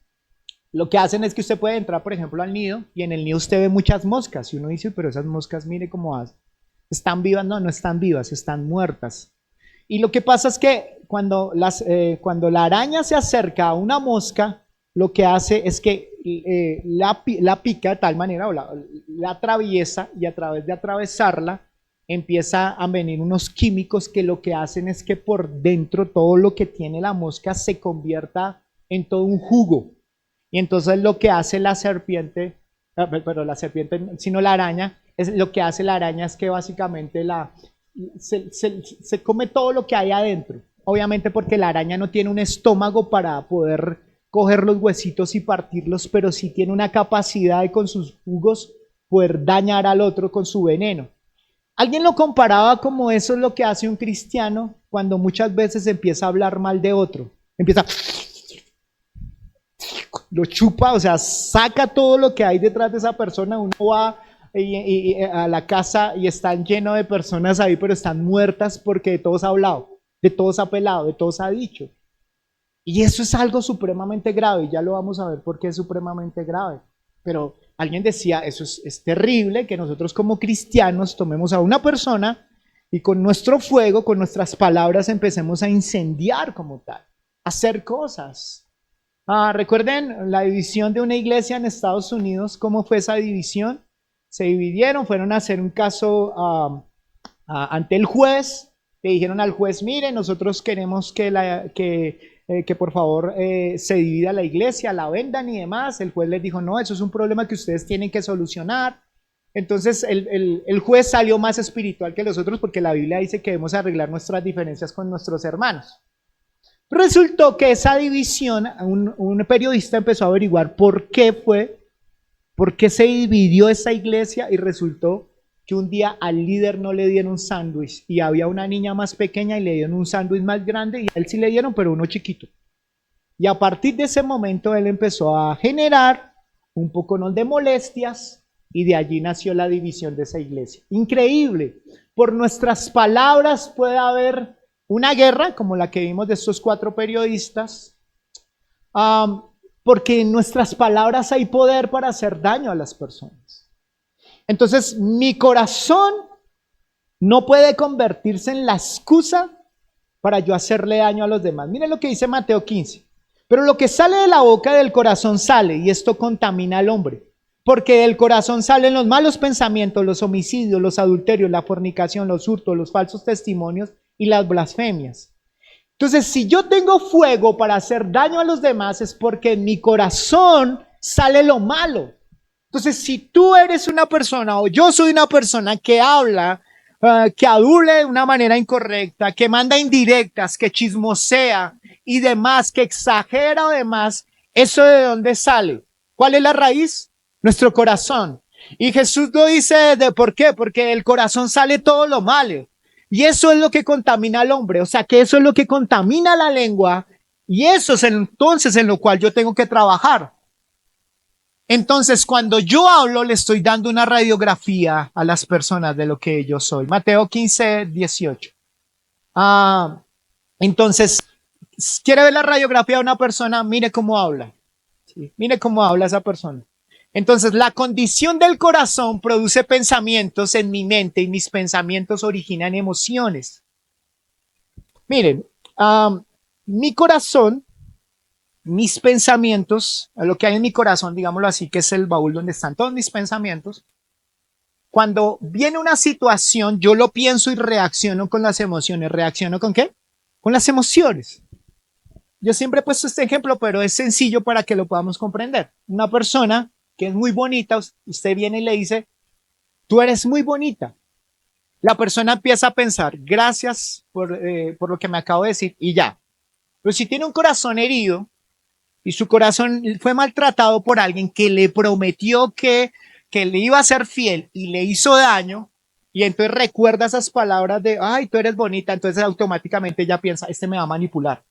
lo que hacen es que usted puede entrar, por ejemplo, al nido y en el nido usted ve muchas moscas y uno dice, pero esas moscas, mire cómo hacen. ¿Están vivas? No, no están vivas, están muertas. Y lo que pasa es que cuando la araña se acerca a una mosca, lo que hace es que la pica de tal manera o la atraviesa y a través de atravesarla empieza a venir unos químicos que lo que hacen es que por dentro todo lo que tiene la mosca se convierta en todo un jugo. Y entonces lo que hace la serpiente, pero la serpiente, sino la araña, lo que hace la araña es que básicamente se come todo lo que hay adentro. Obviamente porque la araña no tiene un estómago para poder coger los huesitos y partirlos, pero sí tiene una capacidad de con sus jugos poder dañar al otro con su veneno. Alguien lo comparaba como eso es lo que hace un cristiano cuando muchas veces empieza a hablar mal de otro. Empieza, lo chupa, o sea, saca todo lo que hay detrás de esa persona. Uno va a la casa y están llenos de personas ahí, pero están muertas porque de todos ha hablado, de todos ha pelado, de todos ha dicho. Y eso es algo supremamente grave, y ya lo vamos a ver por qué es supremamente grave. Pero alguien decía, eso es terrible que nosotros como cristianos tomemos a una persona y con nuestro fuego, con nuestras palabras empecemos a incendiar como tal, a hacer cosas. Recuerden la división de una iglesia en Estados Unidos, ¿cómo fue esa división? Se dividieron, fueron a hacer un caso ante el juez, le dijeron al juez, mire, nosotros queremos que por favor se divida la iglesia, la vendan y demás. El juez les dijo, no, eso es un problema que ustedes tienen que solucionar. Entonces el juez salió más espiritual que los otros porque la Biblia dice que debemos arreglar nuestras diferencias con nuestros hermanos. Resultó que esa división, un periodista empezó a averiguar por qué se dividió esa iglesia y resultó que un día al líder no le dieron un sándwich y había una niña más pequeña y le dieron un sándwich más grande y a él sí le dieron, pero uno chiquito. Y a partir de ese momento él empezó a generar un poco de molestias y de allí nació la división de esa iglesia. Increíble. Por nuestras palabras puede haber una guerra como la que vimos de estos 4 periodistas, porque en nuestras palabras hay poder para hacer daño a las personas. Entonces, mi corazón no puede convertirse en la excusa para yo hacerle daño a los demás. Miren lo que dice Mateo 15. Pero lo que sale de la boca del corazón sale, y esto contamina al hombre. Porque del corazón salen los malos pensamientos, los homicidios, los adulterios, la fornicación, los hurtos, los falsos testimonios y las blasfemias. Entonces, si yo tengo fuego para hacer daño a los demás, es porque en mi corazón sale lo malo. Entonces, si tú eres una persona o yo soy una persona que habla, que adule de una manera incorrecta, que manda indirectas, que chismosea y demás, que exagera o demás, ¿eso de dónde sale? ¿Cuál es la raíz? Nuestro corazón. Y Jesús lo dice, ¿por qué? Porque del corazón sale todo lo malo. Y eso es lo que contamina al hombre. O sea, que eso es lo que contamina la lengua. Y eso es entonces en lo cual yo tengo que trabajar. Entonces, cuando yo hablo, le estoy dando una radiografía a las personas de lo que yo soy. Mateo 15, 18. Entonces, ¿quiere ver la radiografía de una persona? Mire cómo habla. ¿Sí? Mire cómo habla esa persona. Entonces, la condición del corazón produce pensamientos en mi mente y mis pensamientos originan emociones. Miren, mi corazón, mis pensamientos, lo que hay en mi corazón, digámoslo así, que es el baúl donde están todos mis pensamientos. Cuando viene una situación, yo lo pienso y reacciono con las emociones. ¿Reacciono con qué? Con las emociones. Yo siempre he puesto este ejemplo, pero es sencillo para que lo podamos comprender. Una persona que es muy bonita, usted viene y le dice, tú eres muy bonita. La persona empieza a pensar, gracias por lo que me acabo de decir, y ya. Pero si tiene un corazón herido, y su corazón fue maltratado por alguien que le prometió que le iba a ser fiel y le hizo daño, Y entonces recuerda esas palabras de, ay, tú eres bonita. Entonces automáticamente ella piensa, este me va a manipular.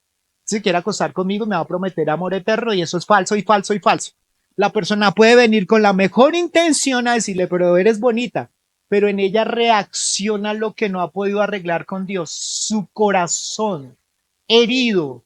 Si quiere acostar conmigo, me va a prometer amor eterno y eso es falso y falso y falso. La persona puede venir con la mejor intención a decirle, pero eres bonita, pero en ella reacciona lo que no ha podido arreglar con Dios, su corazón herido.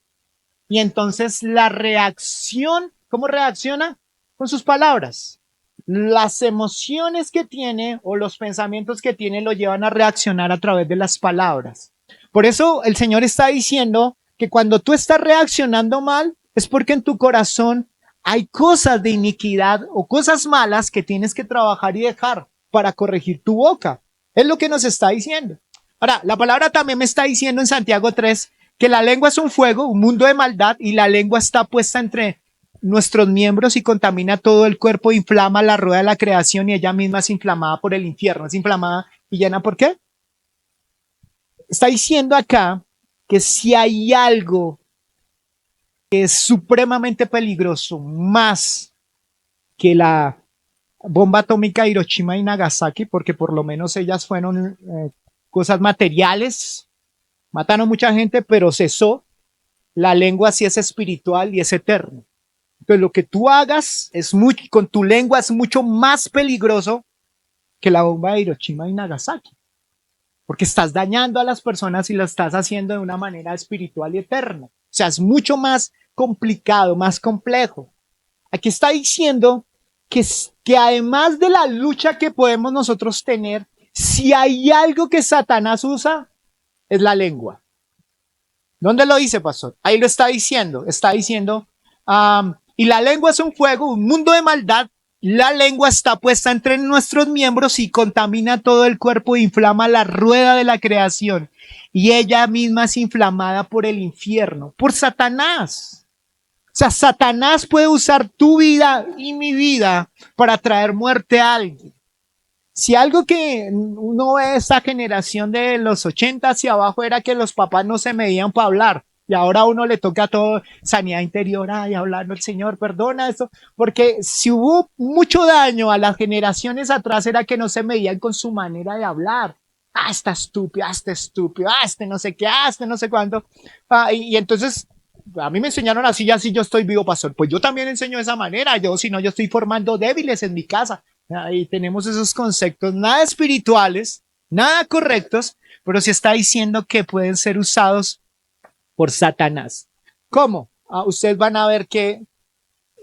Y entonces la reacción, ¿cómo reacciona? Con sus palabras. Las emociones que tiene o los pensamientos que tiene lo llevan a reaccionar a través de las palabras. Por eso el Señor está diciendo que cuando tú estás reaccionando mal es porque en tu corazón hay cosas de iniquidad o cosas malas que tienes que trabajar y dejar para corregir tu boca. Es lo que nos está diciendo. Ahora, la palabra también me está diciendo en Santiago 3 que la lengua es un fuego, un mundo de maldad, y la lengua está puesta entre nuestros miembros y contamina todo el cuerpo, inflama la rueda de la creación y ella misma es inflamada por el infierno. Es inflamada y llena, ¿por qué? Está diciendo acá que si hay algo que es supremamente peligroso, más que la bomba atómica de Hiroshima y Nagasaki, porque por lo menos ellas fueron cosas materiales, mataron mucha gente, pero cesó. La lengua sí es espiritual y es eterno. Entonces lo que tú hagas es con tu lengua es mucho más peligroso que la bomba de Hiroshima y Nagasaki. Porque estás dañando a las personas y lo estás haciendo de una manera espiritual y eterna. O sea, es mucho más complicado, más complejo. Aquí está diciendo que además de la lucha que podemos nosotros tener, si hay algo que Satanás usa, es la lengua. ¿Dónde lo dice, pastor? Ahí lo está diciendo. Está diciendo, y la lengua es un fuego, un mundo de maldad. La lengua está puesta entre nuestros miembros y contamina todo el cuerpo e inflama la rueda de la creación. Y ella misma es inflamada por el infierno, por Satanás. O sea, Satanás puede usar tu vida y mi vida para traer muerte a alguien. Si algo que uno ve esta generación de los 80 hacia abajo era que los papás no se medían para hablar. Y ahora a uno le toca todo sanidad interior, ay, hablando el Señor, perdona esto, porque si hubo mucho daño a las generaciones atrás era que no se medían con su manera de hablar. Ah, está estúpido, este no sé qué, este no sé cuánto. Y entonces, a mí me enseñaron así, y así yo estoy vivo, pastor. Pues yo también enseño de esa manera, si no, yo estoy formando débiles en mi casa. Ahí tenemos esos conceptos nada espirituales, nada correctos, pero se está diciendo que pueden ser usados por Satanás. ¿Cómo? Ustedes van a ver que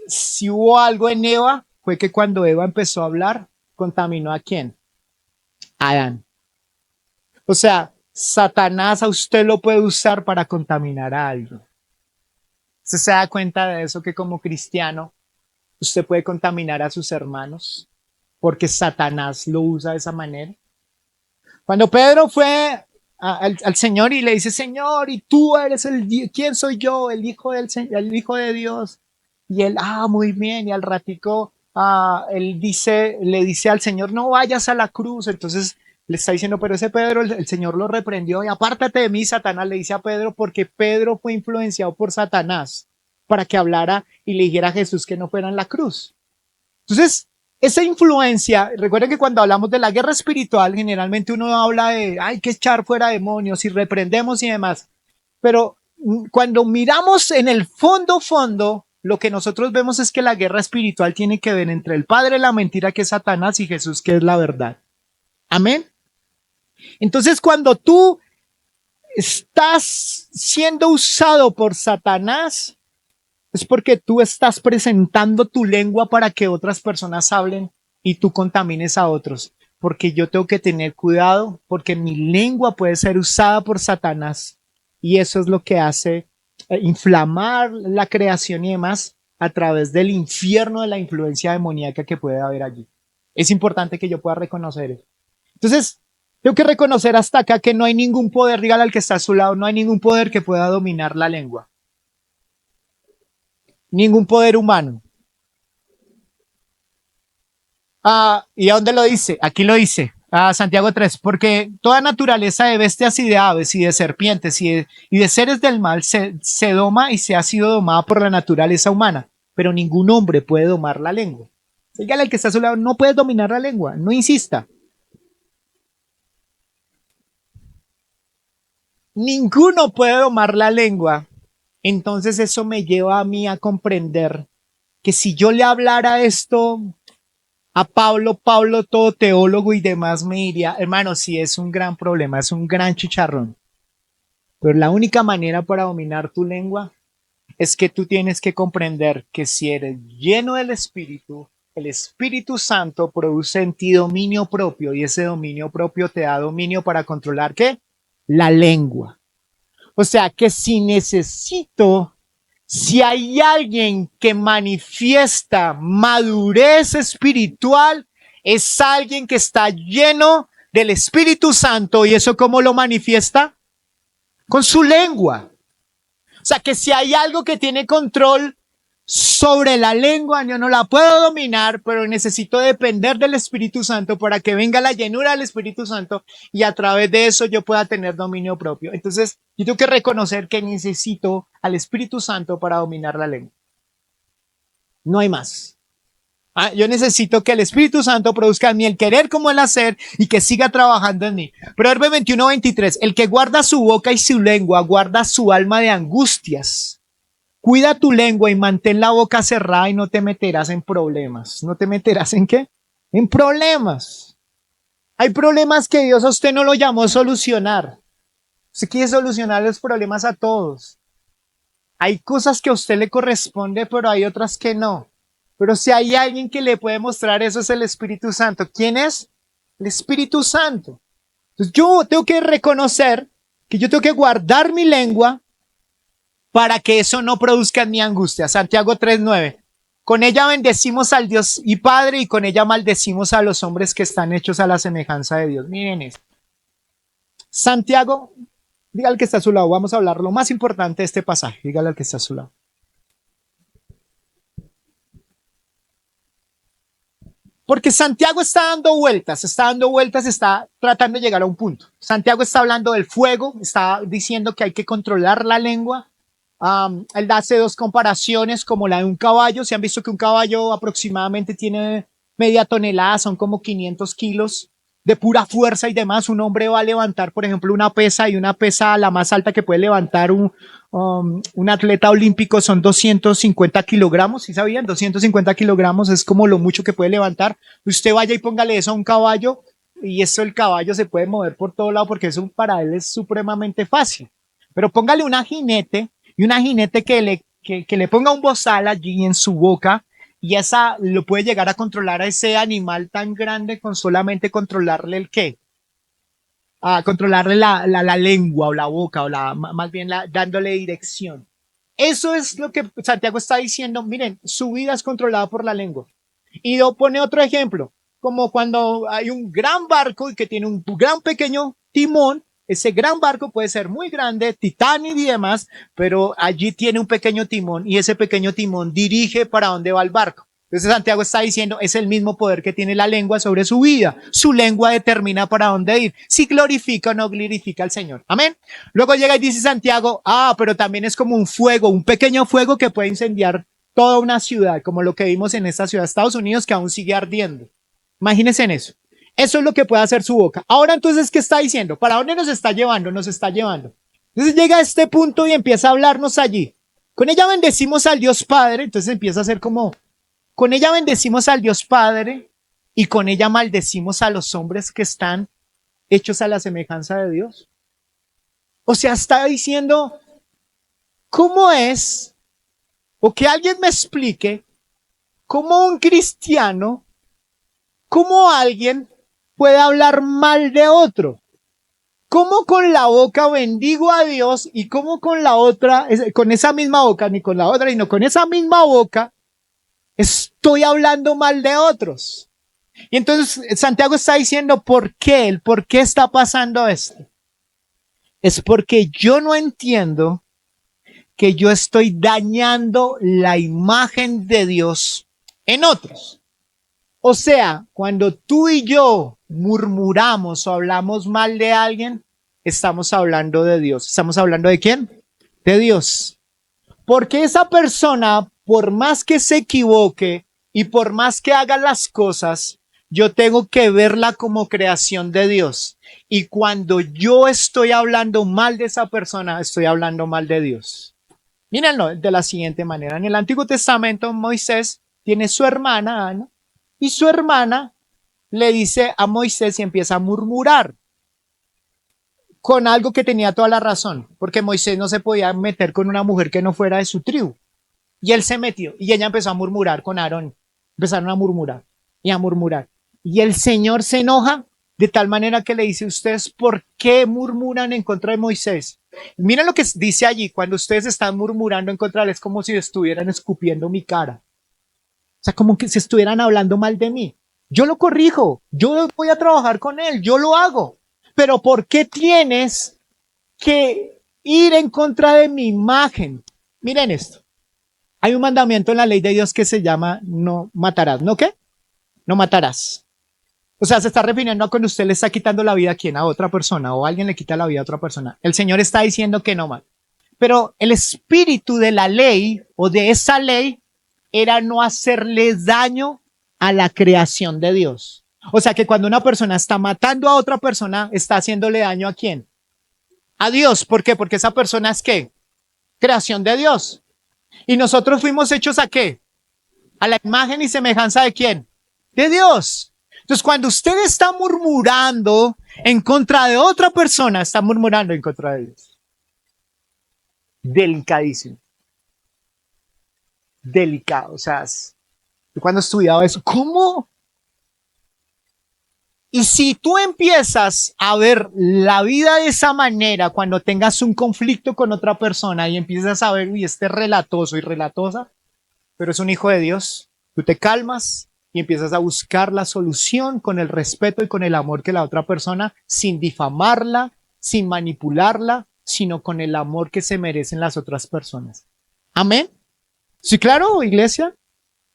si hubo algo en Eva, fue que cuando Eva empezó a hablar, contaminó ¿a quién? A Adán. O sea, Satanás a usted lo puede usar para contaminar a alguien. ¿Usted se da cuenta de eso, que como cristiano usted puede contaminar a sus hermanos? Porque Satanás lo usa de esa manera. Cuando Pedro fue al Señor y le dice, Señor, y tú eres ¿quién soy yo? El hijo de Dios. Y él, muy bien. Y al ratico, él le dice al Señor, no vayas a la cruz. Entonces le está diciendo, pero ese Pedro, el Señor lo reprendió y apártate de mí, Satanás, le dice a Pedro, porque Pedro fue influenciado por Satanás para que hablara y le dijera a Jesús que no fuera en la cruz. Entonces, esa influencia, recuerden que cuando hablamos de la guerra espiritual, generalmente uno habla de, hay que echar fuera demonios y reprendemos y demás. Pero cuando miramos en el fondo, lo que nosotros vemos es que la guerra espiritual tiene que ver entre el padre de la mentira, que es Satanás, y Jesús, que es la verdad. Amén. Entonces, cuando tú estás siendo usado por Satanás, es porque tú estás presentando tu lengua para que otras personas hablen y tú contamines a otros. Porque yo tengo que tener cuidado, porque mi lengua puede ser usada por Satanás. Y eso es lo que hace inflamar la creación y demás a través del infierno de la influencia demoníaca que puede haber allí. Es importante que yo pueda reconocer eso. Entonces, tengo que reconocer hasta acá que no hay ningún poder, dígale al que está a su lado, no hay ningún poder que pueda dominar la lengua. Ningún poder humano. ¿Y a dónde lo dice? Aquí lo dice, Santiago 3, porque toda naturaleza de bestias y de aves y de serpientes y de seres del mal se doma y se ha sido domada por la naturaleza humana, pero ningún hombre puede domar la lengua. Dígale al que está a su lado, no puedes dominar la lengua, no insista. ninguno puede domar la lengua. Entonces eso me lleva a mí a comprender que si yo le hablara esto a Pablo, todo teólogo y demás me diría, hermano, sí es un gran problema, es un gran chicharrón. Pero la única manera para dominar tu lengua es que tú tienes que comprender que si eres lleno del Espíritu, el Espíritu Santo produce en ti dominio propio y ese dominio propio te da dominio para controlar ¿qué? La lengua. O sea que si hay alguien que manifiesta madurez espiritual, es alguien que está lleno del Espíritu Santo. ¿Y eso cómo lo manifiesta? Con su lengua. O sea que si hay algo que tiene control sobre la lengua, yo no la puedo dominar, pero necesito depender del Espíritu Santo para que venga la llenura del Espíritu Santo y a través de eso yo pueda tener dominio propio. Entonces, yo tengo que reconocer que necesito al Espíritu Santo para dominar la lengua. No hay más. Yo necesito que el Espíritu Santo produzca en mí el querer como el hacer y que siga trabajando en mí. Proverbio 21:23, el que guarda su boca y su lengua, guarda su alma de angustias. Cuida tu lengua y mantén la boca cerrada y no te meterás en problemas. ¿No te meterás en qué? En problemas. Hay problemas que Dios a usted no lo llamó a solucionar. Usted quiere solucionar los problemas a todos. Hay cosas que a usted le corresponde, pero hay otras que no. Pero si hay alguien que le puede mostrar eso es el Espíritu Santo. ¿Quién es? El Espíritu Santo. Entonces yo tengo que reconocer que yo tengo que guardar mi lengua para que eso no produzca en mi angustia. Santiago 3:9. Con ella bendecimos al Dios y Padre y con ella maldecimos a los hombres que están hechos a la semejanza de Dios. Miren esto. Santiago, dígale al que está a su lado, vamos a hablar lo más importante de este pasaje. Dígale al que está a su lado. Porque Santiago está tratando de llegar a un punto. Santiago está hablando del fuego, está diciendo que hay que controlar la lengua. Él hace dos comparaciones como la de un caballo. Se han visto que un caballo aproximadamente tiene media tonelada, son como 500 kilos de pura fuerza y demás. Un hombre va a levantar, por ejemplo, una pesa y una pesa la más alta que puede levantar un atleta olímpico son 250 kilogramos. ¿Sí sabían? 250 kilogramos es como lo mucho que puede levantar. Usted vaya y póngale eso a un caballo y eso el caballo se puede mover por todo lado porque eso para él es supremamente fácil. Pero póngale una jinete y una jinete que le ponga un bozal allí en su boca y esa lo puede llegar a controlar a ese animal tan grande con solamente controlarle el qué. Controlarle la lengua o la boca o más bien dándole dirección. Eso es lo que Santiago está diciendo. Miren, su vida es controlada por la lengua. Y pone otro ejemplo, como cuando hay un gran barco y que tiene un gran pequeño timón. Ese gran barco puede ser muy grande, Titanic y demás, pero allí tiene un pequeño timón y ese pequeño timón dirige para dónde va el barco. Entonces Santiago está diciendo, es el mismo poder que tiene la lengua sobre su vida. Su lengua determina para dónde ir, si glorifica o no glorifica al Señor. Amén. Luego llega y dice Santiago, pero también es como un fuego, un pequeño fuego que puede incendiar toda una ciudad, como lo que vimos en esta ciudad de Estados Unidos que aún sigue ardiendo. Imagínense en eso. Eso es lo que puede hacer su boca. Ahora entonces, ¿qué está diciendo? ¿Para dónde nos está llevando? Nos está llevando. Entonces llega a este punto y empieza a hablarnos allí. Con ella bendecimos al Dios Padre. Entonces empieza a ser como, con ella bendecimos al Dios Padre y con ella maldecimos a los hombres que están hechos a la semejanza de Dios. O sea, está diciendo, ¿cómo es? O que alguien me explique cómo un cristiano, cómo alguien puede hablar mal de otro. ¿Cómo con la boca bendigo a Dios y cómo con la otra, con esa misma boca, ni con la otra, sino con esa misma boca, estoy hablando mal de otros? Y entonces Santiago está diciendo, ¿por qué? ¿Por qué está pasando esto? Es porque yo no entiendo que yo estoy dañando la imagen de Dios en otros. O sea, cuando tú y yo murmuramos o hablamos mal de alguien, estamos hablando de Dios. ¿Estamos hablando de quién? De Dios. Porque esa persona, por más que se equivoque y por más que haga las cosas, yo tengo que verla como creación de Dios. Y cuando yo estoy hablando mal de esa persona, estoy hablando mal de Dios. Mírenlo de la siguiente manera. En el Antiguo Testamento, Moisés tiene su hermana, Ana, y su hermana le dice a Moisés y empieza a murmurar con algo que tenía toda la razón, porque Moisés no se podía meter con una mujer que no fuera de su tribu. Y él se metió y ella empezó a murmurar con Aarón. Empezaron a murmurar y a murmurar. Y el Señor se enoja de tal manera que le dice: ustedes, ¿por qué murmuran en contra de Moisés? Miren lo que dice allí: cuando ustedes están murmurando en contra de él, es como si estuvieran escupiendo mi cara. O sea, como que si estuvieran hablando mal de mí. Yo lo corrijo, yo voy a trabajar con él, yo lo hago. Pero ¿por qué tienes que ir en contra de mi imagen? Miren esto. Hay un mandamiento en la ley de Dios que se llama no matarás. ¿No qué? No matarás. O sea, se está refiriendo a cuando usted le está quitando la vida a quien, a otra persona, o alguien le quita la vida a otra persona. El Señor está diciendo que no mate. Pero el espíritu de la ley o de esa ley era no hacerle daño a la creación de Dios. O sea que cuando una persona está matando a otra persona, está haciéndole daño ¿a quién? A Dios. ¿Por qué? Porque esa persona es ¿qué? Creación de Dios. Y nosotros fuimos hechos ¿a qué? A la imagen y semejanza ¿de quién? De Dios. Entonces, cuando usted está murmurando en contra de otra persona, está murmurando en contra de Dios. Delicadísimo. Delicado. O sea, yo cuando estudiaba eso, ¿cómo? Y si tú empiezas a ver la vida de esa manera, cuando tengas un conflicto con otra persona y empiezas a ver, uy, este es relatoso y relatosa, pero es un hijo de Dios, tú te calmas y empiezas a buscar la solución con el respeto y con el amor que la otra persona, sin difamarla, sin manipularla, sino con el amor que se merecen las otras personas. Amén. ¿Sí, claro, iglesia?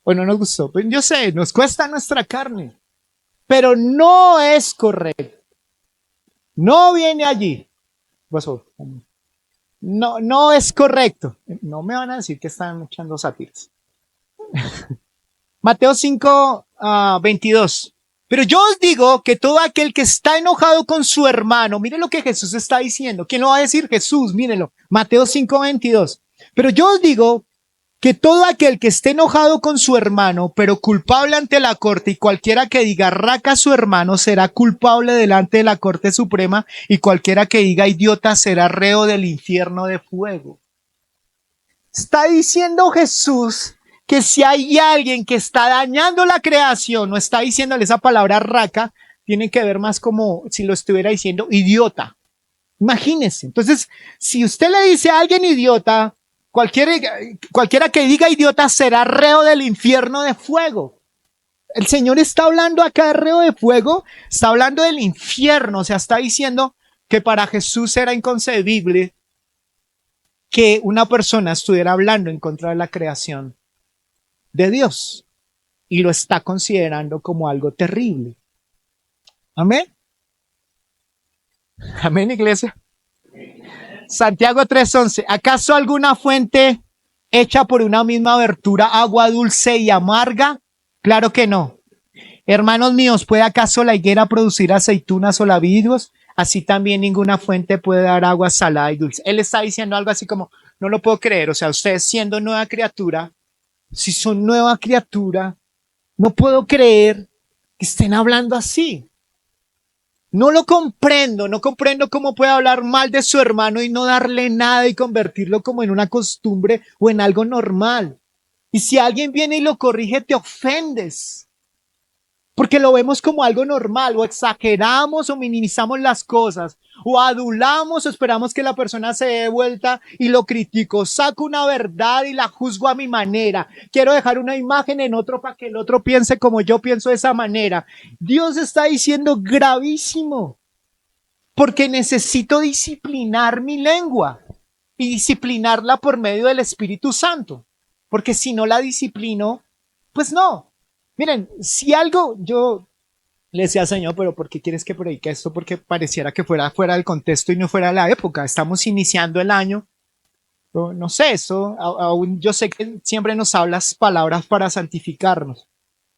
¿O no nos gustó? Pues yo sé, nos cuesta nuestra carne, pero no es correcto. No viene allí. No, no es correcto. No me van a decir que están echando sátiras. Mateo 5, 22. Pero yo os digo que todo aquel que está enojado con su hermano, mire lo que Jesús está diciendo. ¿Quién lo va a decir? Jesús, mírenlo. Mateo 5, 22. Pero yo os digo que todo aquel que esté enojado con su hermano, pero culpable ante la corte, y cualquiera que diga raca a su hermano será culpable delante de la corte suprema, y cualquiera que diga idiota será reo del infierno de fuego. Está diciendo Jesús que si hay alguien que está dañando la creación, no está diciéndole esa palabra raca, tiene que ver más como si lo estuviera diciendo idiota. Imagínense. Entonces, si usted le dice a alguien idiota, cualquiera que diga idiota será reo del infierno de fuego. El Señor está hablando acá de reo de fuego, está hablando del infierno, o sea, está diciendo que para Jesús era inconcebible que una persona estuviera hablando en contra de la creación de Dios y lo está considerando como algo terrible. Amén. Amén, iglesia. Santiago 3:11. ¿Acaso alguna fuente hecha por una misma abertura agua dulce y amarga? Claro que no. Hermanos míos, ¿puede acaso la higuera producir aceitunas o la vid? Así también ninguna fuente puede dar agua salada y dulce. Él está diciendo algo así como, no lo puedo creer. O sea, ustedes siendo nueva criatura, si son nueva criatura, no puedo creer que estén hablando así. No lo comprendo, no comprendo cómo puede hablar mal de su hermano y no darle nada y convertirlo como en una costumbre o en algo normal. Y si alguien viene y lo corrige, te ofendes. Porque lo vemos como algo normal, o exageramos o minimizamos las cosas, o adulamos o esperamos que la persona se dé vuelta y lo critico. Saco una verdad y la juzgo a mi manera. Quiero dejar una imagen en otro para que el otro piense como yo pienso de esa manera. Dios está diciendo gravísimo, porque necesito disciplinar mi lengua y disciplinarla por medio del Espíritu Santo. Porque si no la disciplino, pues no. Miren, si algo yo le decía, Señor, pero ¿por qué quieres que predique esto? Porque pareciera que fuera fuera del contexto y no fuera de la época. Estamos iniciando el año. No sé, eso, aún yo sé que siempre nos hablas palabras para santificarnos.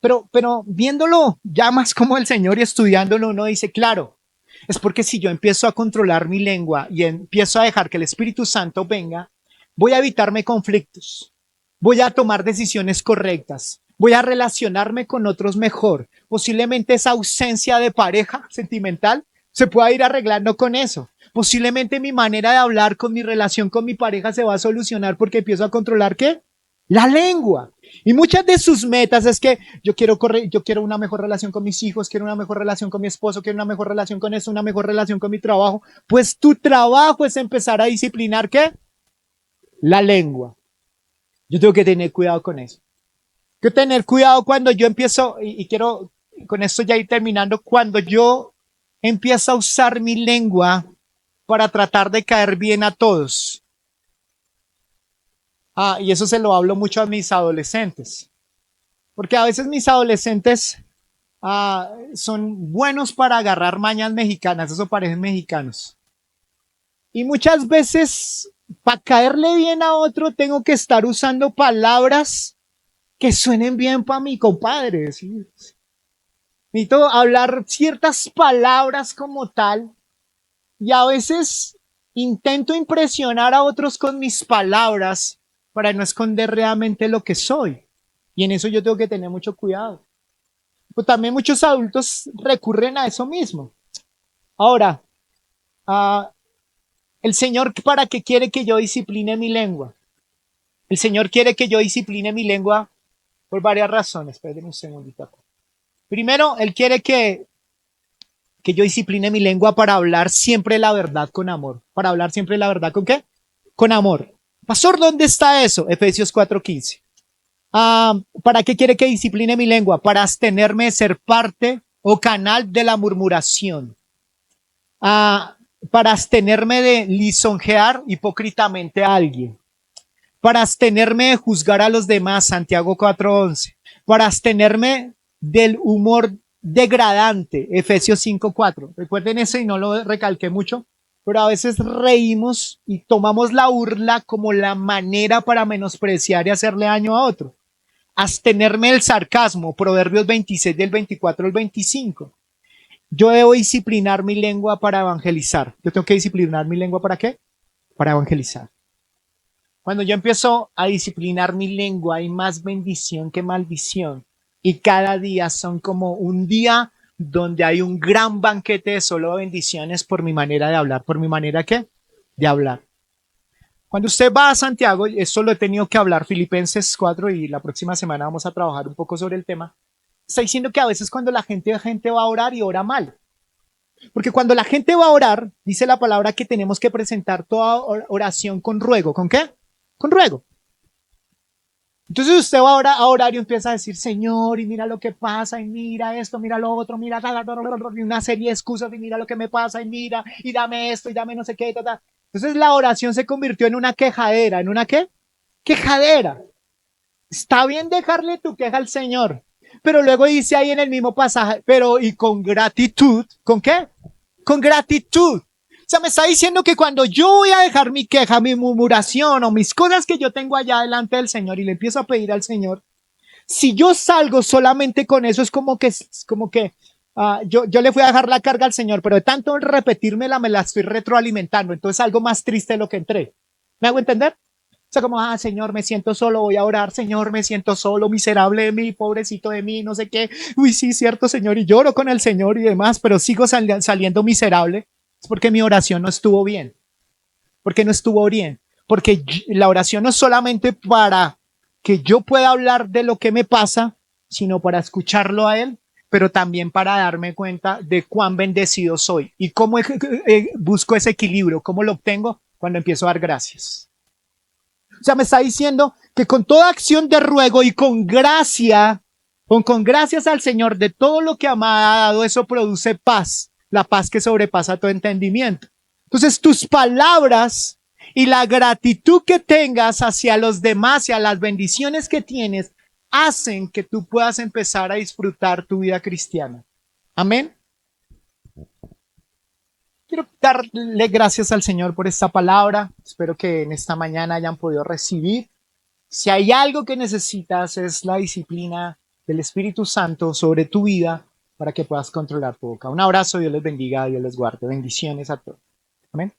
Pero viéndolo ya más como el Señor y estudiándolo, uno dice, claro, es porque si yo empiezo a controlar mi lengua y empiezo a dejar que el Espíritu Santo venga, voy a evitarme conflictos, voy a tomar decisiones correctas, voy a relacionarme con otros mejor. Posiblemente esa ausencia de pareja sentimental se pueda ir arreglando con eso. Posiblemente mi manera de hablar con mi relación con mi pareja se va a solucionar porque empiezo a controlar ¿qué? La lengua. Y muchas de sus metas es que yo quiero una mejor relación con mis hijos, quiero una mejor relación con mi esposo, quiero una mejor relación con eso, una mejor relación con mi trabajo. Pues tu trabajo es empezar a disciplinar ¿qué? La lengua. Yo tengo que tener cuidado con eso. Tengo que tener cuidado cuando yo empiezo, y quiero con esto ya ir terminando, cuando yo empiezo a usar mi lengua para tratar de caer bien a todos. Y eso se lo hablo mucho a mis adolescentes. Porque a veces mis adolescentes son buenos para agarrar mañas mexicanas, eso parecen mexicanos. Y muchas veces, para caerle bien a otro, tengo que estar usando palabras que suenen bien para mi compadre. ¿Sí? Necesito hablar ciertas palabras como tal. Y a veces intento impresionar a otros con mis palabras para no esconder realmente lo que soy. Y en eso yo tengo que tener mucho cuidado. Pero también muchos adultos recurren a eso mismo. Ahora, uh, el Señor, ¿para qué quiere que yo discipline mi lengua? El Señor quiere que yo discipline mi lengua por varias razones. Espérenme un segundito. Primero, Él quiere que yo discipline mi lengua para hablar siempre la verdad con amor. Para hablar siempre la verdad con ¿qué? Con amor. Pastor, ¿dónde está eso? Efesios 4:15. ¿Para qué quiere que discipline mi lengua? Para abstenerme de ser parte o canal de la murmuración. Para abstenerme de lisonjear hipócritamente a alguien. Para abstenerme de juzgar a los demás, Santiago 4:11. Para abstenerme del humor degradante, Efesios 5:4. Recuerden eso y no lo recalqué mucho, pero a veces reímos y tomamos la burla como la manera para menospreciar y hacerle daño a otro. Abstenerme del sarcasmo, Proverbios 26 del 24 al 25. Yo debo disciplinar mi lengua para evangelizar. Yo tengo que disciplinar mi lengua ¿para qué? Para evangelizar. Cuando yo empiezo a disciplinar mi lengua, hay más bendición que maldición. Y cada día son como un día donde hay un gran banquete de solo bendiciones por mi manera de hablar. ¿Por mi manera qué? De hablar. Cuando usted va a Santiago, esto lo he tenido que hablar, Filipenses 4, y la próxima semana vamos a trabajar un poco sobre el tema. Está diciendo que a veces cuando la gente va a orar y ora mal. Porque cuando la gente va a orar, dice la palabra que tenemos que presentar toda oración con ruego. ¿Con qué? Con ruego. Entonces usted va a orar y empieza a decir, Señor, y mira lo que pasa, y mira esto, mira lo otro, mira y una serie de excusas, y mira lo que me pasa, y mira, y dame esto, y dame no sé qué, Entonces la oración se convirtió en una quejadera. ¿En una qué? Quejadera. Está bien dejarle tu queja al Señor, pero luego dice ahí en el mismo pasaje, pero y con gratitud, ¿con qué? Con gratitud. O sea, me está diciendo que cuando yo voy a dejar mi queja, mi murmuración o mis cosas que yo tengo allá delante del Señor y le empiezo a pedir al Señor, si yo salgo solamente con eso, es como que yo le fui a dejar la carga al Señor, pero de tanto repetírmela me la estoy retroalimentando. Entonces algo más triste de lo que entré. ¿Me hago entender? O sea, como, Señor, me siento solo, voy a orar, Señor, me siento solo, miserable de mí, pobrecito de mí, no sé qué. Uy, sí, cierto, Señor, y lloro con el Señor y demás, pero sigo saliendo miserable. Es porque mi oración no estuvo bien. Porque no estuvo bien. Porque la oración no es solamente para que yo pueda hablar de lo que me pasa, sino para escucharlo a Él, pero también para darme cuenta de cuán bendecido soy. Y cómo busco ese equilibrio, cómo lo obtengo cuando empiezo a dar gracias. O sea, me está diciendo que con toda acción de ruego y con gracia, con gracias al Señor de todo lo que me ha dado, eso produce paz, la paz que sobrepasa todo entendimiento. Entonces, tus palabras y la gratitud que tengas hacia los demás y a las bendiciones que tienes hacen que tú puedas empezar a disfrutar tu vida cristiana. Amén. Quiero darle gracias al Señor por esta palabra. Espero que en esta mañana hayan podido recibir. Si hay algo que necesitas es la disciplina del Espíritu Santo sobre tu vida para que puedas controlar tu boca. Un abrazo, Dios les bendiga, Dios les guarde. Bendiciones a todos. Amén.